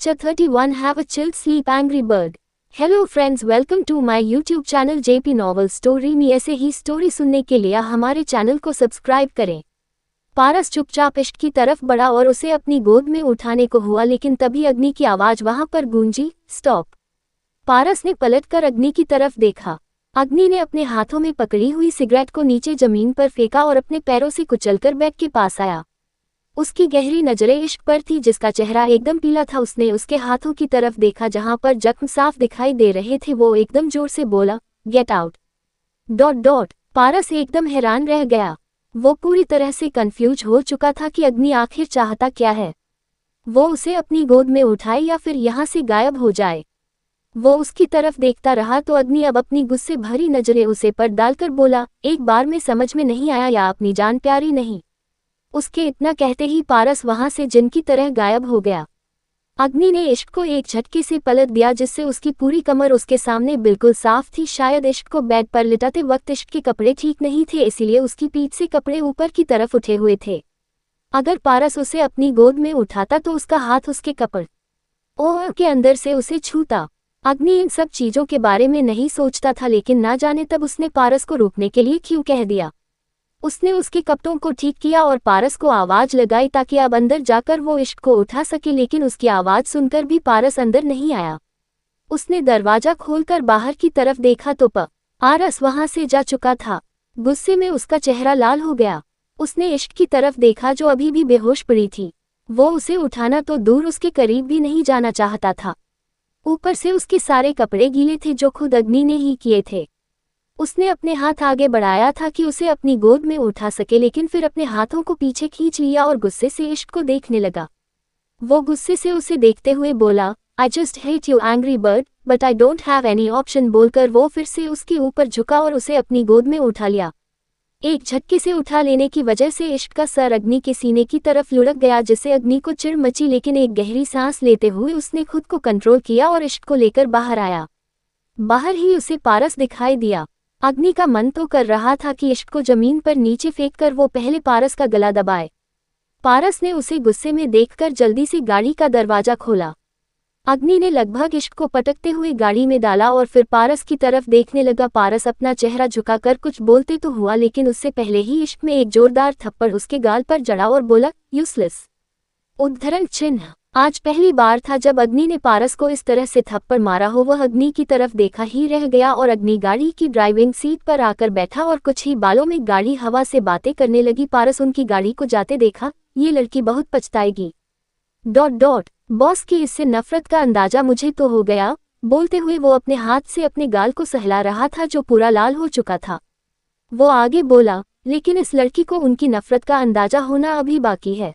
Lecture 31 Have a chilled sleep angry bird. Hello friends, welcome to my YouTube channel JP Novel Story में ऐसे ही story सुनने के लिए हमारे चैनल को सब्सक्राइब करें। पारस चुपचाप इश्क की तरफ बढ़ा और उसे अपनी गोद में उठाने को हुआ, लेकिन तभी अग्नि की आवाज वहां पर गूंजी, स्टॉप। पारस ने पलटकर अग्नि की तरफ देखा। अग्नि ने अपने हाथों में पकड़ी हुई सिगरेट को नीचे जमीन पर फेंका और अपने पैरों से कुचलकर बेड के पास आया। उसकी गहरी नजरें इश्क पर थी, जिसका चेहरा एकदम पीला था। उसने उसके हाथों की तरफ देखा जहां पर जख्म साफ दिखाई दे रहे थे। वो एकदम जोर से बोला, गेट आउट। पारस एकदम हैरान रह गया। वो पूरी तरह से कंफ्यूज हो चुका था कि अग्नि आखिर चाहता क्या है। वो उसे अपनी गोद में उठाए या फिर यहाँ से गायब हो जाए। वो उसकी तरफ देखता रहा तो अग्नि अब अपनी गुस्से भरी नजरें उसे पर डालकर बोला, एक बार में समझ में नहीं आया या अपनी जान प्यारी नहीं। उसके इतना कहते ही पारस वहां से जिन की तरह गायब हो गया। अग्नि ने इश्क को एक झटके से पलट दिया, जिससे उसकी पूरी कमर उसके सामने बिल्कुल साफ थी। शायद इश्क को बेड पर लिटाते वक्त इश्क के कपड़े ठीक नहीं थे, इसीलिए उसकी पीठ से कपड़े ऊपर की तरफ उठे हुए थे। अगर पारस उसे अपनी गोद में उठाता तो उसका हाथ उसके कपड़ के अंदर से उसे छूता। अग्नि इन सब चीजों के बारे में नहीं सोचता था, लेकिन ना जाने तब उसने पारस को रोकने के लिए क्यों कह दिया। उसने उसके कपड़ों को ठीक किया और पारस को आवाज लगाई ताकि अब अंदर जाकर वो इश्क को उठा सके, लेकिन उसकी आवाज सुनकर भी पारस अंदर नहीं आया। उसने दरवाजा खोलकर बाहर की तरफ देखा तो पारस वहां से जा चुका था। गुस्से में उसका चेहरा लाल हो गया। उसने इश्क की तरफ देखा जो अभी भी बेहोश पड़ी थी। वो उसे उठाना तो दूर, उसके करीब भी नहीं जाना चाहता था। ऊपर से उसके सारे कपड़े गीले थे जो खुद अग्नि ने ही किए थे। उसने अपने हाथ आगे बढ़ाया था कि उसे अपनी गोद में उठा सके, लेकिन फिर अपने हाथों को पीछे खींच लिया और गुस्से से इश्क को देखने लगा। वो गुस्से से उसे देखते हुए बोला, I just hate you angry bird but I don't have any option. बोलकर वो फिर से उसके ऊपर झुका और उसे अपनी गोद में उठा लिया। एक झटके से उठा लेने की वजह से इश्क का सर अग्नि के सीने की तरफ लुढ़क गया, जिससे अग्नि को चिढ़ मची, लेकिन एक गहरी सांस लेते हुए उसने खुद को कंट्रोल किया और इश्क को लेकर बाहर आया। बाहर ही उसे पारस दिखाई दिया। अग्नि का मन तो कर रहा था कि इश्क को जमीन पर नीचे फेंककर वो पहले पारस का गला दबाए। पारस ने उसे गुस्से में देखकर जल्दी से गाड़ी का दरवाजा खोला। अग्नि ने लगभग इश्क को पटकते हुए गाड़ी में डाला और फिर पारस की तरफ देखने लगा। पारस अपना चेहरा झुकाकर कुछ बोलते तो हुआ, लेकिन उससे पहले ही इश्क में एक जोरदार थप्पड़ उसके गाल पर जड़ा और बोला, यूजलेस। उद्धरण चिन्ह। आज पहली बार था जब अग्नि ने पारस को इस तरह से थप्पड़ मारा हो। वह अग्नि की तरफ देखा ही रह गया और अग्नि गाड़ी की ड्राइविंग सीट पर आकर बैठा और कुछ ही बालों में गाड़ी हवा से बातें करने लगी। पारस उनकी गाड़ी को जाते देखा, ये लड़की बहुत पछताएगी। बॉस की इससे नफरत का अंदाजा मुझे तो हो गया। बोलते हुए वो अपने हाथ से अपने गाल को सहला रहा था जो पूरा लाल हो चुका था। वो आगे बोला, लेकिन इस लड़की को उनकी नफरत का अंदाजा होना अभी बाकी है।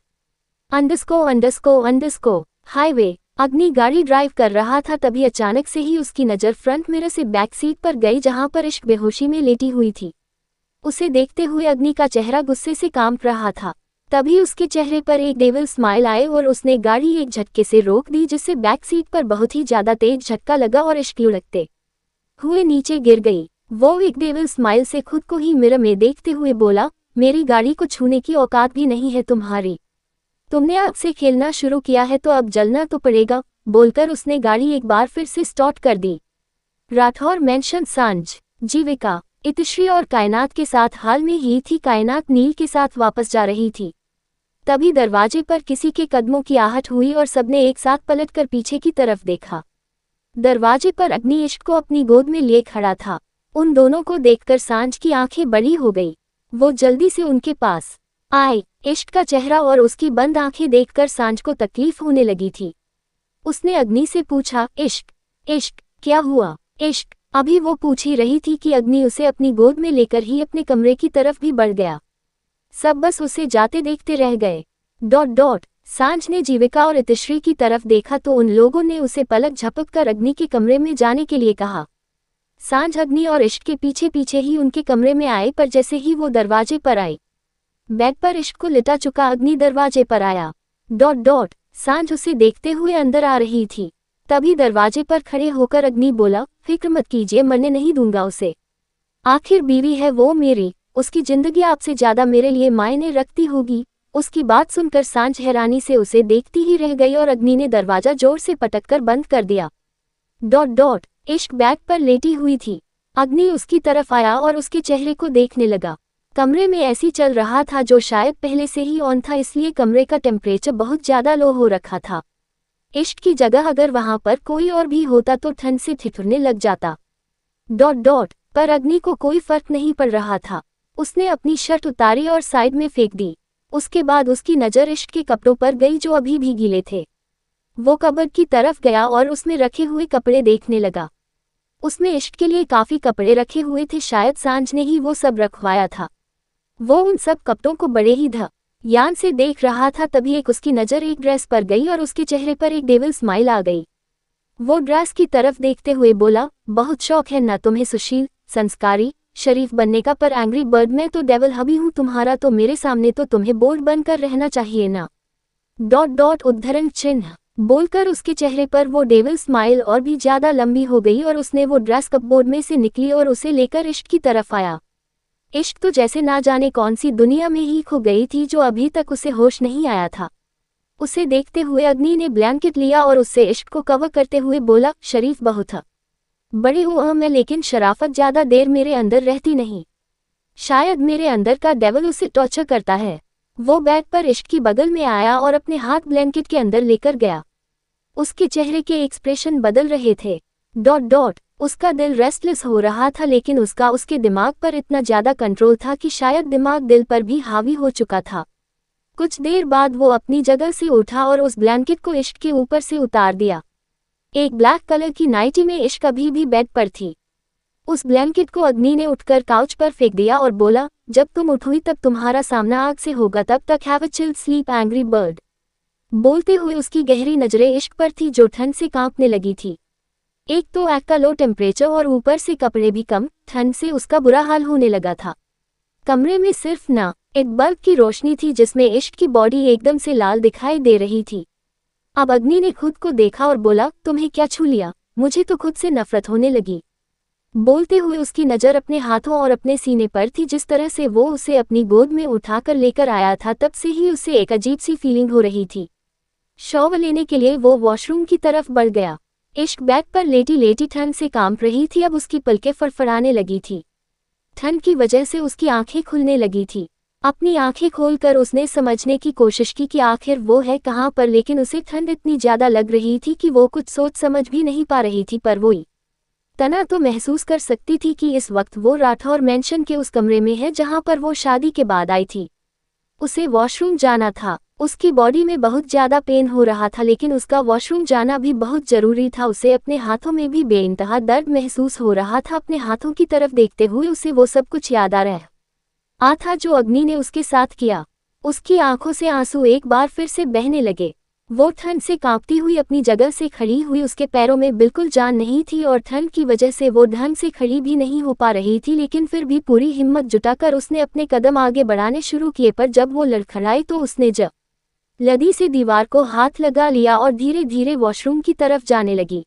अंडरस्को हाईवे। अग्नि गाड़ी ड्राइव कर रहा था, तभी अचानक से ही उसकी नज़र फ्रंट मिरर से बैक सीट पर गई जहां पर इश्क बेहोशी में लेटी हुई थी। उसे देखते हुए अग्नि का चेहरा गुस्से से कांप रहा था। तभी उसके चेहरे पर एक डेविल स्माइल आए और उसने गाड़ी एक झटके से रोक दी, जिससे बैक सीट पर बहुत ही ज्यादा तेज झटका लगा और इश्क लुढ़कते हुए नीचे गिर गई। वो एक डेविल स्माइल से खुद को ही मिरर में देखते हुए बोला, मेरी गाड़ी को छूने की औकात भी नहीं है तुम्हारी। तुमने अब से खेलना शुरू किया है तो अब जलना तो पड़ेगा। बोलकर उसने गाड़ी एक बार फिर से स्टार्ट कर दी। राठौर मेंशन सांझ। जीविका, इतिश्री और कायनात के साथ हाल में ही थी। कायनात नील के साथ वापस जा रही थी। तभी दरवाजे पर किसी के कदमों की आहट हुई और सबने एक साथ पलटकर पीछे की तरफ देखा। दरवाजे पर अग्नि इश्क को अपनी गोद में लिए खड़ा था। उन दोनों को देखकर सांझ की आंखें बड़ी हो गई। वो जल्दी से उनके पास आए। इश्क का चेहरा और उसकी बंद आंखें देखकर सांझ को तकलीफ होने लगी थी। उसने अग्नि से पूछा, इश्क क्या हुआ? इश्क अभी वो पूछ ही रही थी कि अग्नि उसे अपनी गोद में लेकर ही अपने कमरे की तरफ भी बढ़ गया। सब बस उसे जाते देखते रह गए। सांझ ने जीविका और इतिश्री की तरफ देखा तो उन लोगों ने उसे पलक झपककर अग्नि के कमरे में जाने के लिए कहा। सांझ अग्नि और इश्क के पीछे पीछे ही उनके कमरे में आए, पर जैसे ही वो दरवाजे पर आई, बेड पर इश्क को लिटा चुका अग्नि दरवाजे पर आया। सांझ उसे देखते हुए अंदर आ रही थी। तभी दरवाजे पर खड़े होकर अग्नि बोला, फिक्र मत कीजिए, मरने नहीं दूंगा उसे। आखिर बीवी है वो मेरी, उसकी जिंदगी आपसे ज्यादा मेरे लिए मायने रखती होगी। उसकी बात सुनकर सांझ हैरानी से उसे देखती ही रह गई और अग्नि ने दरवाजा जोर से पटककर बंद कर दिया। इश्क बैग पर लेटी हुई थी। अग्नि उसकी तरफ आया और उसके चेहरे को देखने लगा। कमरे में ऐसी चल रहा था जो शायद पहले से ही ऑन था, इसलिए कमरे का टेम्परेचर बहुत ज्यादा लो हो रखा था। इश्क की जगह अगर वहां पर कोई और भी होता तो ठंड से ठिठुरने लग जाता। पर अग्नि को कोई फर्क नहीं पड़ रहा था। उसने अपनी शर्ट उतारी और साइड में फेंक दी। उसके बाद उसकी नज़र इश्क के कपड़ों पर गई जो अभी भी गीले थे। वो कबर्ड की तरफ गया और उसमें रखे हुए कपड़े देखने लगा। उसमें इश्क के लिए काफ़ी कपड़े रखे हुए थे, शायद सांझ ने ही वो सब रखवाया था। वो उन सब कपड़ों को बड़े ही ध्यान से देख रहा था, तभी उसकी नज़र एक ड्रेस पर गई और उसके चेहरे पर एक डेविल स्माइल आ गई। वो ड्रेस की तरफ देखते हुए बोला, बहुत शौक है ना तुम्हें सुशील, संस्कारी, शरीफ बनने का, पर एंग्री बर्ड में तो डेविल हबी हूँ तुम्हारा, तो मेरे सामने तो तुम्हें बोल्ड बनकर रहना चाहिए ना। उद्धरण चिन्ह बोलकर उसके चेहरे पर वो डेविल स्माइल और भी ज्यादा लंबी हो गई और उसने वो ड्रेस कपबोर्ड में से निकली और उसे लेकर इश्क की तरफ आया। इश्क तो जैसे ना जाने कौन सी दुनिया में ही खो गई थी जो अभी तक उसे होश नहीं आया था। उसे देखते हुए अग्नि ने ब्लैंकेट लिया और उससे इश्क को कवर करते हुए बोला, शरीफ बहुत बड़ी हूँ मैं, लेकिन शराफत ज्यादा देर मेरे अंदर रहती नहीं। शायद मेरे अंदर का डेविल उसे टॉर्चर करता है। वो बेड पर इश्क की बगल में आया और अपने हाथ ब्लैंकेट के अंदर लेकर गया। उसके चेहरे के एक्सप्रेशन बदल रहे थे। उसका दिल रेस्टलेस हो रहा था, लेकिन उसके दिमाग पर इतना ज्यादा कंट्रोल था कि शायद दिमाग दिल पर भी हावी हो चुका था। कुछ देर बाद वो अपनी जगह से उठा और उस ब्लैंकेट को इश्क के ऊपर से उतार दिया। एक ब्लैक कलर की नाइटी में इश्क अभी भी बेड पर थी। उस ब्लैंकेट को अग्नि ने उठकर काउच पर फेंक दिया और बोला, जब तुम उठोगी तब तुम्हारा सामना आग से होगा, तब तक have a chilled sleep angry bird. बोलते हुए उसकी गहरी नजरें इश्क पर थी जो ठंड से कांपने लगी थी। एक तो आग का लो टेम्परेचर और ऊपर से कपड़े भी कम, ठंड से उसका बुरा हाल होने लगा था। कमरे में सिर्फ एक बल्ब की रोशनी थी जिसमें इश्क की बॉडी एकदम से लाल दिखाई दे रही थी। अब अग्नि ने खुद को देखा और बोला, तुम्हें क्या छू लिया? मुझे तो खुद से नफरत होने लगी। बोलते हुए उसकी नज़र अपने हाथों और अपने सीने पर थी। जिस तरह से वो उसे अपनी गोद में उठाकर लेकर आया था, तब से ही उसे एक अजीब सी फीलिंग हो रही थी। शॉवर लेने के लिए वो वॉशरूम की तरफ बढ़ गया। इश्क बेड पर लेटी लेटी ठंड से कांप रही थी। अब उसकी पलकें फड़फड़ाने लगी थी। ठंड की वजह से उसकी आंखें खुलने लगी थी। अपनी आंखें खोलकर उसने समझने की कोशिश की कि आखिर वो है कहाँ पर, लेकिन उसे ठंड इतनी ज्यादा लग रही थी कि वो कुछ सोच समझ भी नहीं पा रही थी। पर वो तना तो महसूस कर सकती थी कि इस वक्त वो राठौर मेंशन के उस कमरे में है जहां पर वो शादी के बाद आई थी। उसे वॉशरूम जाना था। उसकी बॉडी में बहुत ज्यादा पेन हो रहा था, लेकिन उसका वॉशरूम जाना भी बहुत जरूरी था। उसे अपने हाथों में भी बेइंतहा दर्द महसूस हो रहा था। अपने हाथों की तरफ देखते हुए उसे वो सब कुछ याद आ रहा था जो अग्नि ने उसके साथ किया। उसकी आंखों से आंसू एक बार फिर से बहने लगे। वो ठंड से कांपती हुई अपनी जगह से खड़ी हुई। उसके पैरों में बिल्कुल जान नहीं थी और ठंड की वजह से वो ढंग से खड़ी भी नहीं हो पा रही थी, लेकिन फिर भी पूरी हिम्मत जुटाकर उसने अपने कदम आगे बढ़ाने शुरू किए। पर जब वो लड़खड़ाई तो उसने जल्दी से दीवार को हाथ लगा लिया और धीरे धीरे वॉशरूम की तरफ जाने लगी।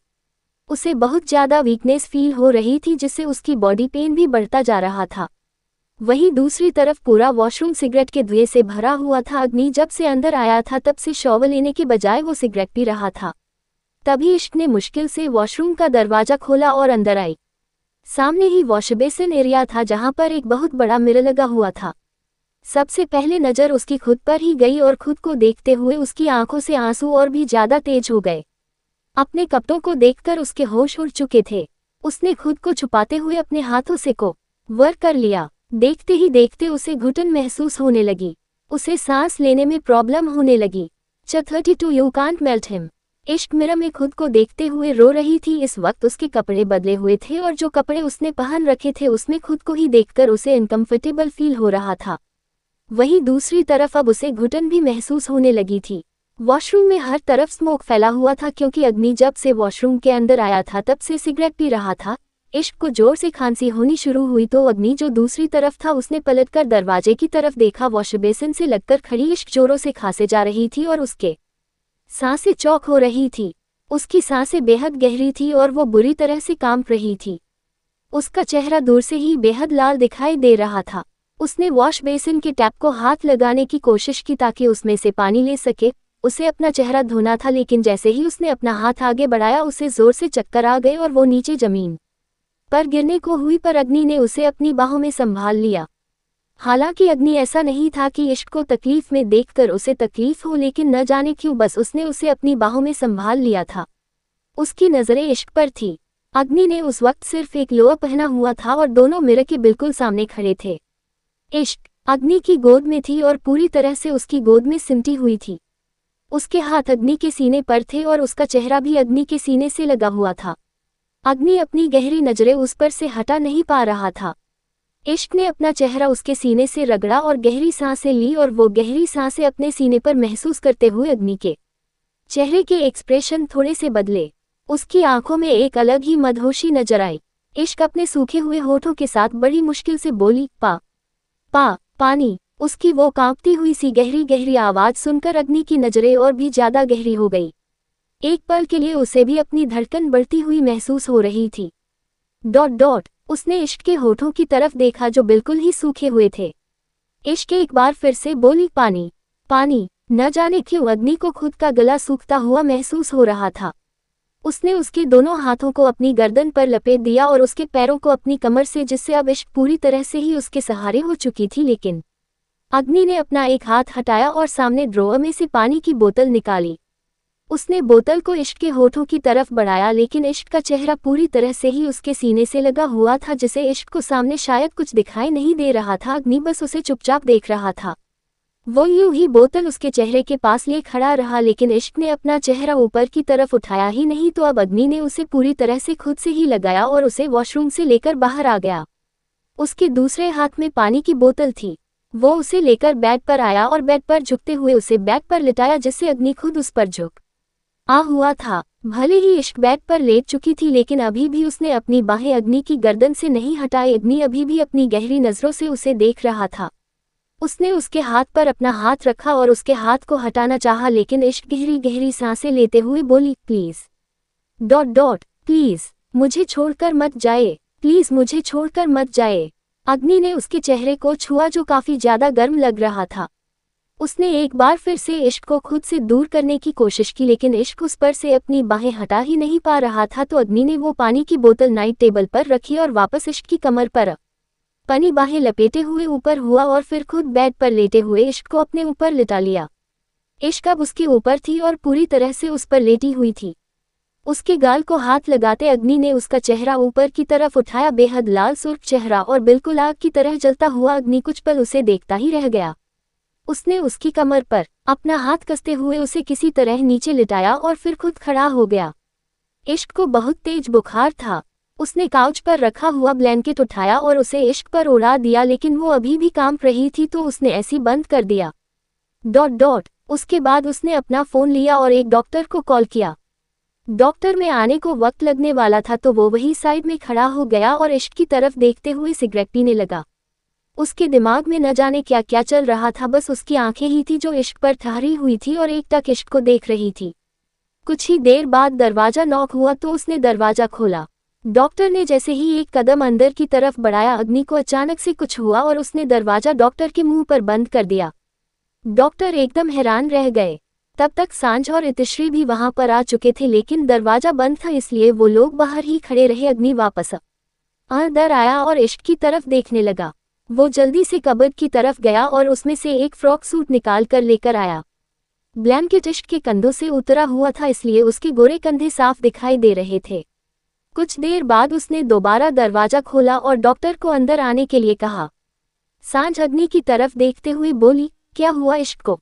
उसे बहुत ज्यादा वीकनेस फील हो रही थी, जिससे उसकी बॉडी पेन भी बढ़ता जा रहा था। वहीं दूसरी तरफ पूरा वॉशरूम सिगरेट के धुएं से भरा हुआ था। अग्नि जब से अंदर आया था तब से शॉवर लेने के बजाय वो सिगरेट पी रहा था। तभी इश्क ने मुश्किल से वॉशरूम का दरवाजा खोला और अंदर आई। सामने ही वॉश बेसिन एरिया था जहां पर एक बहुत बड़ा मिरर लगा हुआ था। सबसे पहले नजर उसकी खुद पर ही गई और खुद को देखते हुए उसकी आंखों से आंसू और भी ज्यादा तेज हो गए। अपने कपड़ों को देखकर उसके होश उड़ चुके थे। उसने खुद को छुपाते हुए अपने हाथों से कवर कर लिया। देखते ही देखते उसे घुटन महसूस होने लगी। उसे सांस लेने में प्रॉब्लम होने लगी। 32 यू कांट मेल्ट हिम। इश्क मिरर में खुद को देखते हुए रो रही थी। इस वक्त उसके कपड़े बदले हुए थे और जो कपड़े उसने पहन रखे थे उसमें खुद को ही देखकर उसे अनकंफर्टेबल फील हो रहा था। वहीं दूसरी तरफ अब उसे घुटन भी महसूस होने लगी थी। वॉशरूम में हर तरफ स्मोक फैला हुआ था, क्योंकि अग्नि जब से वॉशरूम के अंदर आया था तब से सिगरेट पी रहा था। इश्क को जोर से खांसी होनी शुरू हुई तो अग्नि जो दूसरी तरफ था उसने पलटकर दरवाजे की तरफ देखा। वॉश बेसिन से लगकर खड़ी इश्क जोरों से खांसे जा रही थी और उसके सांसें चौक हो रही थी। उसकी सांसें बेहद गहरी थी और वो बुरी तरह से कांप रही थी। उसका चेहरा दूर से ही बेहद लाल दिखाई दे रहा था। उसने वॉश बेसिन के टैप को हाथ लगाने की कोशिश की ताकि उसमें से पानी ले सके। उसे अपना चेहरा धोना था, लेकिन जैसे ही उसने अपना हाथ आगे बढ़ाया उसे जोर से चक्कर आ गए और वो नीचे जमीन पर गिरने को हुई, पर अग्नि ने उसे अपनी बाहों में संभाल लिया। हालांकि अग्नि ऐसा नहीं था कि इश्क को तकलीफ में देखकर उसे तकलीफ हो, लेकिन न जाने क्यों बस उसने उसे अपनी बाहों में संभाल लिया था। उसकी नज़रें इश्क पर थी। अग्नि ने उस वक्त सिर्फ एक लोअर पहना हुआ था और दोनों मिरर के बिल्कुल सामने खड़े थे। इश्क अग्नि की गोद में थी और पूरी तरह से उसकी गोद में सिमटी हुई थी। उसके हाथ अग्नि के सीने पर थे और उसका चेहरा भी अग्नि के सीने से लगा हुआ था। अग्नि अपनी गहरी नजरें उस पर से हटा नहीं पा रहा था। इश्क ने अपना चेहरा उसके सीने से रगड़ा और गहरी सांसें ली, और वो गहरी सांसें अपने सीने पर महसूस करते हुए अग्नि के चेहरे के एक्सप्रेशन थोड़े से बदले। उसकी आंखों में एक अलग ही मदहोशी नजर आई। इश्क अपने सूखे हुए होठों के साथ बड़ी मुश्किल से बोली, पानी। उसकी वो कांपती हुई सी गहरी गहरी आवाज सुनकर अग्नि की नजरें और भी ज्यादा गहरी हो गई। एक पल के लिए उसे भी अपनी धड़कन बढ़ती हुई महसूस हो रही थी। उसने इश्क के होठों की तरफ देखा जो बिल्कुल ही सूखे हुए थे। इश्क एक बार फिर से बोली, पानी। न जाने क्यों अग्नि को खुद का गला सूखता हुआ महसूस हो रहा था। उसने उसके दोनों हाथों को अपनी गर्दन पर लपेट दिया और उसके पैरों को अपनी कमर से, जिससे अब इश्क पूरी तरह से ही उसके सहारे हो चुकी थी। लेकिन अग्नि ने अपना एक हाथ हटाया और सामने ड्रॉअर में से पानी की बोतल निकाली। उसने बोतल को इश्क के होठों की तरफ बढ़ाया, लेकिन इश्क का चेहरा पूरी तरह से ही उसके सीने से लगा हुआ था, जिसे इश्क को सामने शायद कुछ दिखाई नहीं दे रहा था। अग्नि बस उसे चुपचाप देख रहा था। वो यूं ही बोतल उसके चेहरे के पास लिए खड़ा रहा, लेकिन इश्क ने अपना चेहरा ऊपर की तरफ उठाया ही नहीं। तो अब अग्नि ने उसे पूरी तरह से खुद से ही लगाया और उसे वॉशरूम से लेकर बाहर आ गया। उसके दूसरे हाथ में पानी की बोतल थी। वो उसे लेकर बेड पर आया और बेड पर झुकते हुए उसे बेड पर लिटाया, जिससे अग्नि खुद उस पर झुक हुआ था। भले ही इश्क बेड पर लेट चुकी थी, लेकिन अभी भी उसने अपनी बाहें अग्नि की गर्दन से नहीं हटाई। अग्नि अभी भी अपनी गहरी नजरों से उसे देख रहा था। उसने उसके हाथ पर अपना हाथ रखा और उसके हाथ को हटाना चाहा, लेकिन इश्क गहरी गहरी सांसें लेते हुए बोली, प्लीज मुझे छोड़कर मत जाए, प्लीज मुझे छोड़कर मत जाए। अग्नि ने उसके चेहरे को छुआ जो काफी ज्यादा गर्म लग रहा था। उसने एक बार फिर से इश्क को खुद से दूर करने की कोशिश की, लेकिन इश्क उस पर से अपनी बाहें हटा ही नहीं पा रहा था। तो अग्नि ने वो पानी की बोतल नाइट टेबल पर रखी और वापस इश्क की कमर पर अपनी बाहें लपेटे हुए ऊपर हुआ और फिर खुद बेड पर लेटे हुए इश्क को अपने ऊपर लिटा लिया। इश्क अब उसके ऊपर थी और पूरी तरह से उस पर लेटी हुई थी। उसके गाल को हाथ लगाते अग्नि ने उसका चेहरा ऊपर की तरफ उठाया, बेहद लाल सुर्ख चेहरा और बिल्कुल आग की तरह जलता हुआ। अग्नि कुछ पल उसे देखता ही रह गया। उसने उसकी कमर पर अपना हाथ कसते हुए उसे किसी तरह नीचे लिटाया और फिर खुद खड़ा हो गया। इश्क को बहुत तेज बुखार था। उसने काउच पर रखा हुआ ब्लैंकेट उठाया और उसे इश्क पर उड़ा दिया, लेकिन वो अभी भी कांप रही थी तो उसने ऐसी बंद कर दिया। उसके बाद उसने अपना फोन लिया और एक डॉक्टर को कॉल किया। डॉक्टर में आने को वक्त लगने वाला था तो वो वही साइड में खड़ा हो गया और इश्क की तरफ देखते हुए सिगरेट पीने लगा। उसके दिमाग में न जाने क्या क्या चल रहा था, बस उसकी आंखें ही थी जो इश्क पर ठहरी हुई थी और एकटक इश्क को देख रही थी। कुछ ही देर बाद दरवाजा नॉक हुआ तो उसने दरवाजा खोला। डॉक्टर ने जैसे ही एक कदम अंदर की तरफ बढ़ाया, अग्नि को अचानक से कुछ हुआ और उसने दरवाजा डॉक्टर के मुंह पर बंद कर दिया। डॉक्टर एकदम हैरान रह गए। तब तक सांझ और इतिश्री भी वहां पर आ चुके थे, लेकिन दरवाजा बंद था इसलिए वो लोग बाहर ही खड़े रहे। अग्नि वापस अंदर आया और इश्क की तरफ देखने लगा। वो जल्दी से कबर्ड की तरफ गया और उसमें से एक फ्रॉक सूट निकाल कर लेकर आया। ब्लैंकेट इश्क के कंधों से उतरा हुआ था इसलिए उसके गोरे कंधे साफ दिखाई दे रहे थे। कुछ देर बाद उसने दोबारा दरवाजा खोला और डॉक्टर को अंदर आने के लिए कहा। सांझ अग्नि की तरफ देखते हुए बोली, क्या हुआ इश्क को?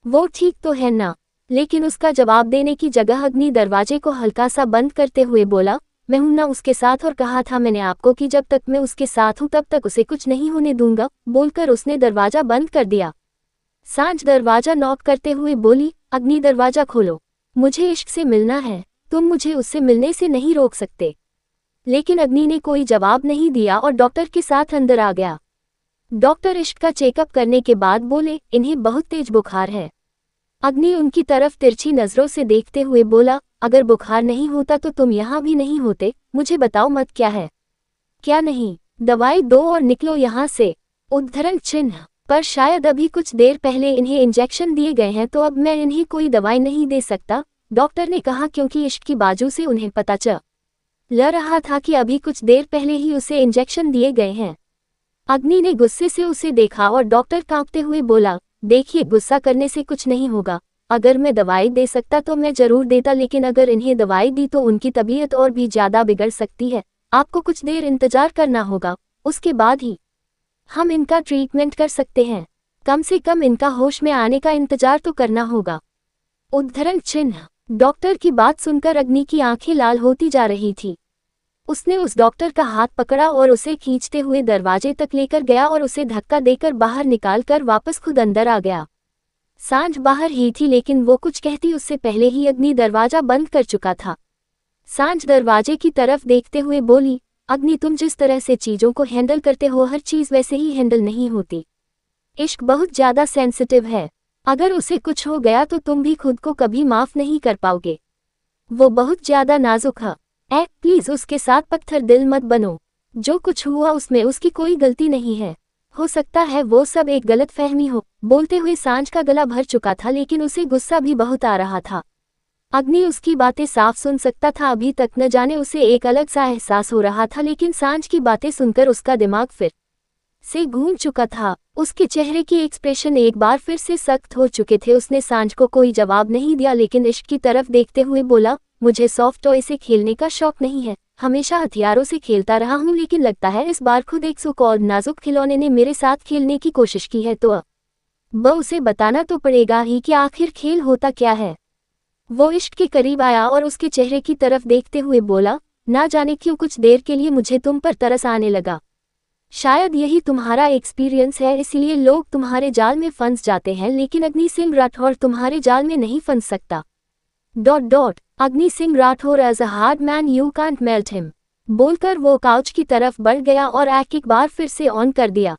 वो ठीक तो है ना? लेकिन उसका जवाब देने की जगह अग्नि दरवाजे को हल्का सा बंद करते हुए बोला, मैं हूं ना उसके साथ और कहा था मैंने आपको कि जब तक मैं उसके साथ हूं तब तक उसे कुछ नहीं होने दूंगा। बोलकर उसने दरवाजा बंद कर दिया। सांझ दरवाजा नॉक करते हुए बोली, अग्नि दरवाजा खोलो, मुझे इश्क से मिलना है, तुम मुझे उससे मिलने से नहीं रोक सकते। लेकिन अग्नि ने कोई जवाब नहीं दिया और डॉक्टर के साथ अंदर आ गया। डॉक्टर इश्क का चेकअप करने के बाद बोले, इन्हें बहुत तेज बुखार है। अग्नि उनकी तरफ तिरछी नजरों से देखते हुए बोला, अगर बुखार नहीं होता तो तुम यहाँ भी नहीं होते। मुझे बताओ मत क्या है? क्या नहीं? दवाई दो और निकलो यहाँ से। उद्धरण चिन्ह। पर शायद अभी कुछ देर पहले इन्हें इंजेक्शन दिए गए हैं तो अब मैं इन्हें कोई दवाई नहीं दे सकता, डॉक्टर ने कहा, क्योंकि इश्क की बाजू से उन्हें पता चल रहा था कि अभी कुछ देर पहले ही उसे इंजेक्शन दिए गए हैं। अग्नि ने गुस्से से उसे देखा और डॉक्टर कांपते हुए बोला, देखिए, गुस्सा करने से कुछ नहीं होगा। अगर मैं दवाई दे सकता तो मैं जरूर देता, लेकिन अगर इन्हें दवाई दी तो उनकी तबीयत और भी ज्यादा बिगड़ सकती है। आपको कुछ देर इंतजार करना होगा, उसके बाद ही हम इनका ट्रीटमेंट कर सकते हैं। कम से कम इनका होश में आने का इंतजार तो करना होगा। उद्धरण चिन्ह। डॉक्टर की बात सुनकर अग्नि की आंखें लाल होती जा रही थी। उसने उस डॉक्टर का हाथ पकड़ा और उसे खींचते हुए दरवाजे तक लेकर गया और उसे धक्का देकर बाहर निकालकर वापस खुद अंदर आ गया। सांझ बाहर ही थी, लेकिन वो कुछ कहती उससे पहले ही अग्नि दरवाजा बंद कर चुका था। सांझ दरवाजे की तरफ देखते हुए बोली, अग्नि, तुम जिस तरह से चीजों को हैंडल करते हो, हर चीज वैसे ही हैंडल नहीं होती। इश्क बहुत ज्यादा सेंसिटिव है। अगर उसे कुछ हो गया तो तुम भी खुद को कभी माफ नहीं कर पाओगे। वो बहुत ज्यादा नाजुक है। प्लीज उसके साथ पत्थर दिल मत बनो। जो कुछ हुआ उसमें उसकी कोई गलती नहीं है। हो सकता है वो सब एक गलत फहमी हो। बोलते हुए सांझ का गला भर चुका था, लेकिन उसे गुस्सा भी बहुत आ रहा था। अग्नि उसकी बातें साफ सुन सकता था। अभी तक न जाने उसे एक अलग सा एहसास हो रहा था, लेकिन सांझ की बातें सुनकर उसका दिमाग फिर से घूम चुका था। उसके चेहरे की एक्सप्रेशन एक बार फिर से सख्त हो चुके थे। उसने सांझ को कोई जवाब नहीं दिया, लेकिन इश्क की तरफ देखते हुए बोला, मुझे सॉफ्ट टॉय से खेलने का शौक नहीं है। हमेशा हथियारों से खेलता रहा हूँ, लेकिन लगता है इस बार खुद एक सुख और नाजुक खिलौने ने मेरे साथ खेलने की कोशिश की है, तो अब उसे बताना तो पड़ेगा ही कि आखिर खेल होता क्या है। वो इश्क के करीब आया और उसके चेहरे की तरफ देखते हुए बोला, ना जाने क्यों कुछ देर के लिए मुझे तुम पर तरस आने लगा। शायद यही तुम्हारा एक्सपीरियंस है, इसलिए लोग तुम्हारे जाल में फंस जाते हैं, लेकिन अग्नि सिंह राठौर तुम्हारे जाल में नहीं फंस सकता। Agni Singh Rathore as a hard man you can't melt him. बोलकर वो काउच की तरफ बढ़ गया और एक बार फिर से ऑन कर दिया।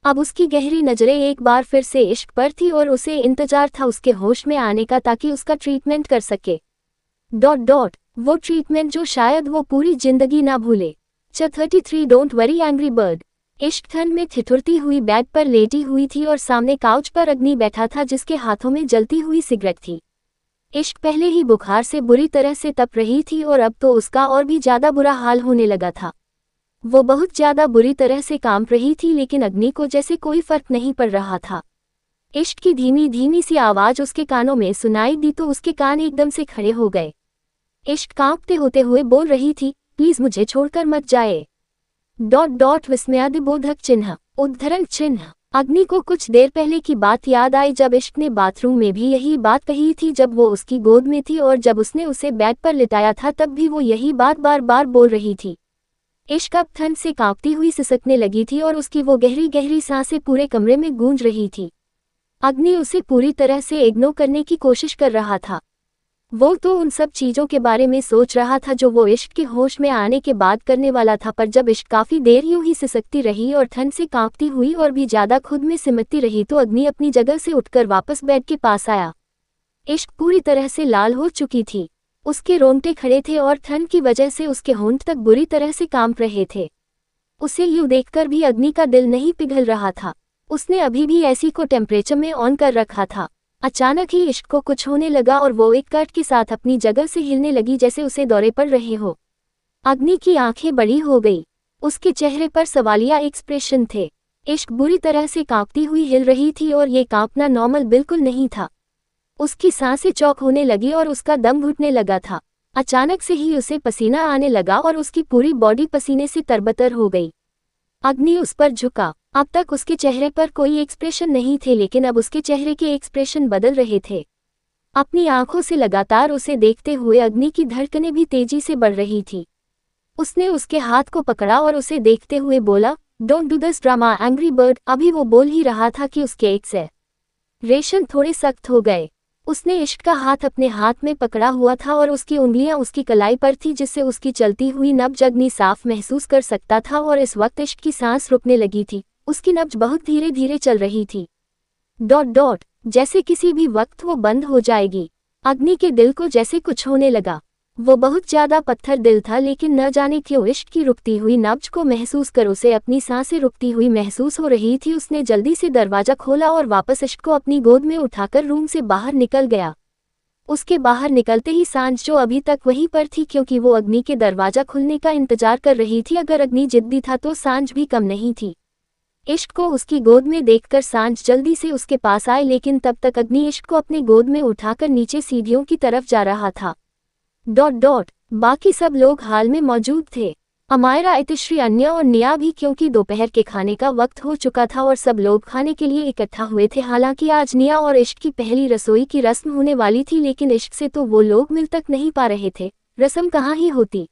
अब उसकी गहरी नजरें एक बार फिर से इश्क पर थी और उसे इंतजार था उसके होश में आने का, ताकि उसका ट्रीटमेंट कर सके। वो ट्रीटमेंट जो शायद वो पूरी जिंदगी ना भूले। 33 डोंट वरी एंग्री बर्ड। इश्क ठंड में ठिठुरती हुई बेड पर लेटी हुई थी और सामने काउच पर अग्नि बैठा था, जिसके हाथों में जलती हुई सिगरेट थी। इश्क पहले ही बुखार से बुरी तरह से तप रही थी और अब तो उसका और भी ज्यादा बुरा हाल होने लगा था। वो बहुत ज्यादा बुरी तरह से कांप रही थी, लेकिन अग्नि को जैसे कोई फर्क नहीं पड़ रहा था। इश्क की धीमी धीमी सी आवाज उसके कानों में सुनाई दी तो उसके कान एकदम से खड़े हो गए। इश्क कांपते होते हुए बोल रही थी, प्लीज मुझे छोड़कर मत जाए। विस्मयादिबोधक चिन्ह। उद्धरण चिन्ह। अग्नि को कुछ देर पहले की बात याद आई, जब इश्क ने बाथरूम में भी यही बात कही थी, जब वो उसकी गोद में थी और जब उसने उसे बेड पर लिटाया था, तब भी वो यही बात बार बार बोल रही थी। इश्क अब ठंड से कांपती हुई सिसकने लगी थी और उसकी वो गहरी गहरी सांसें पूरे कमरे में गूंज रही थी। अग्नि उसे पूरी तरह से इग्नोर करने की कोशिश कर रहा था। वो तो उन सब चीजों के बारे में सोच रहा था जो वो इश्क के होश में आने के बाद करने वाला था, पर जब इश्क काफी देर यूं ही सिसकती रही और ठंड से कांपती हुई और भी ज्यादा खुद में सिमटती रही, तो अग्नि अपनी जगह से उठकर वापस बेड के पास आया। इश्क पूरी तरह से लाल हो चुकी थी। उसके रोंगटे खड़े थे और ठंड की वजह से उसके होंठ तक बुरी तरह से कांप रहे थे। उसे यूं देखकर भी अग्नि का दिल नहीं पिघल रहा था। उसने अभी भी एसी को टेम्परेचर में ऑन कर रखा था। अचानक ही इश्क को कुछ होने लगा और वो एक कट के साथ अपनी जगह से हिलने लगी, जैसे उसे दौरे पड़ रहे हो। अग्नि की आंखें बड़ी हो गई। उसके चेहरे पर सवालिया एक्सप्रेशन थे। इश्क बुरी तरह से कांपती हुई हिल रही थी और ये कांपना नॉर्मल बिल्कुल नहीं था। उसकी सांसें चौक होने लगी और उसका दम घुटने लगा था। अचानक से ही उसे पसीना आने लगा और उसकी पूरी बॉडी पसीने से तरबतर हो गई। अग्नि उस पर झुका। अब तक उसके चेहरे पर कोई एक्सप्रेशन नहीं थे, लेकिन अब उसके चेहरे के एक्सप्रेशन बदल रहे थे। अपनी आंखों से लगातार उसे देखते हुए अग्नि की धड़कनें भी तेजी से बढ़ रही थी। उसने उसके हाथ को पकड़ा और उसे देखते हुए बोला, don't do this drama angry bird. अभी वो बोल ही रहा था कि उसके एक्सप्रेशन थोड़े सख्त हो गए। उसने इश्क का हाथ अपने हाथ में पकड़ा हुआ था और उसकी उंगलियां उसकी कलाई पर थी, जिससे उसकी चलती हुई नब्ज अग्नि साफ महसूस कर सकता था। और इस वक्त इश्क की सांस रुकने लगी थी। उसकी नब्ज बहुत धीरे धीरे चल रही थी। जैसे किसी भी वक्त वो बंद हो जाएगी। अग्नि के दिल को जैसे कुछ होने लगा। वो बहुत ज्यादा पत्थर दिल था, लेकिन न जाने क्यों इश्क की रुकती हुई नब्ज को महसूस कर उसे अपनी सांसें रुकती हुई महसूस हो रही थी। उसने जल्दी से दरवाजा खोला और वापस इश्क को अपनी गोद में उठाकर रूम से बाहर निकल गया। उसके बाहर निकलते ही सांझ जो अभी तक वहीं पर थी, क्योंकि वो अग्नि के दरवाजा खुलने का इंतजार कर रही थी। अगर अग्नि जिद्दी था तो सांझ भी कम नहीं थी। इश्क को उसकी गोद में देखकर सांझ जल्दी से उसके पास आए, लेकिन तब तक अग्नि इश्क को अपने गोद में उठाकर नीचे सीढ़ियों की तरफ जा रहा था। बाकी सब लोग हाल में मौजूद थे। अमायरा, इतिश्री, अन्य और निया भी, क्योंकि दोपहर के खाने का वक्त हो चुका था और सब लोग खाने के लिए इकट्ठा हुए थे। हालांकि आज निया और इश्क की पहली रसोई की रस्म होने वाली थी, लेकिन इश्क से तो वो लोग मिल तक नहीं पा रहे थे। रस्म कहाँ ही होती।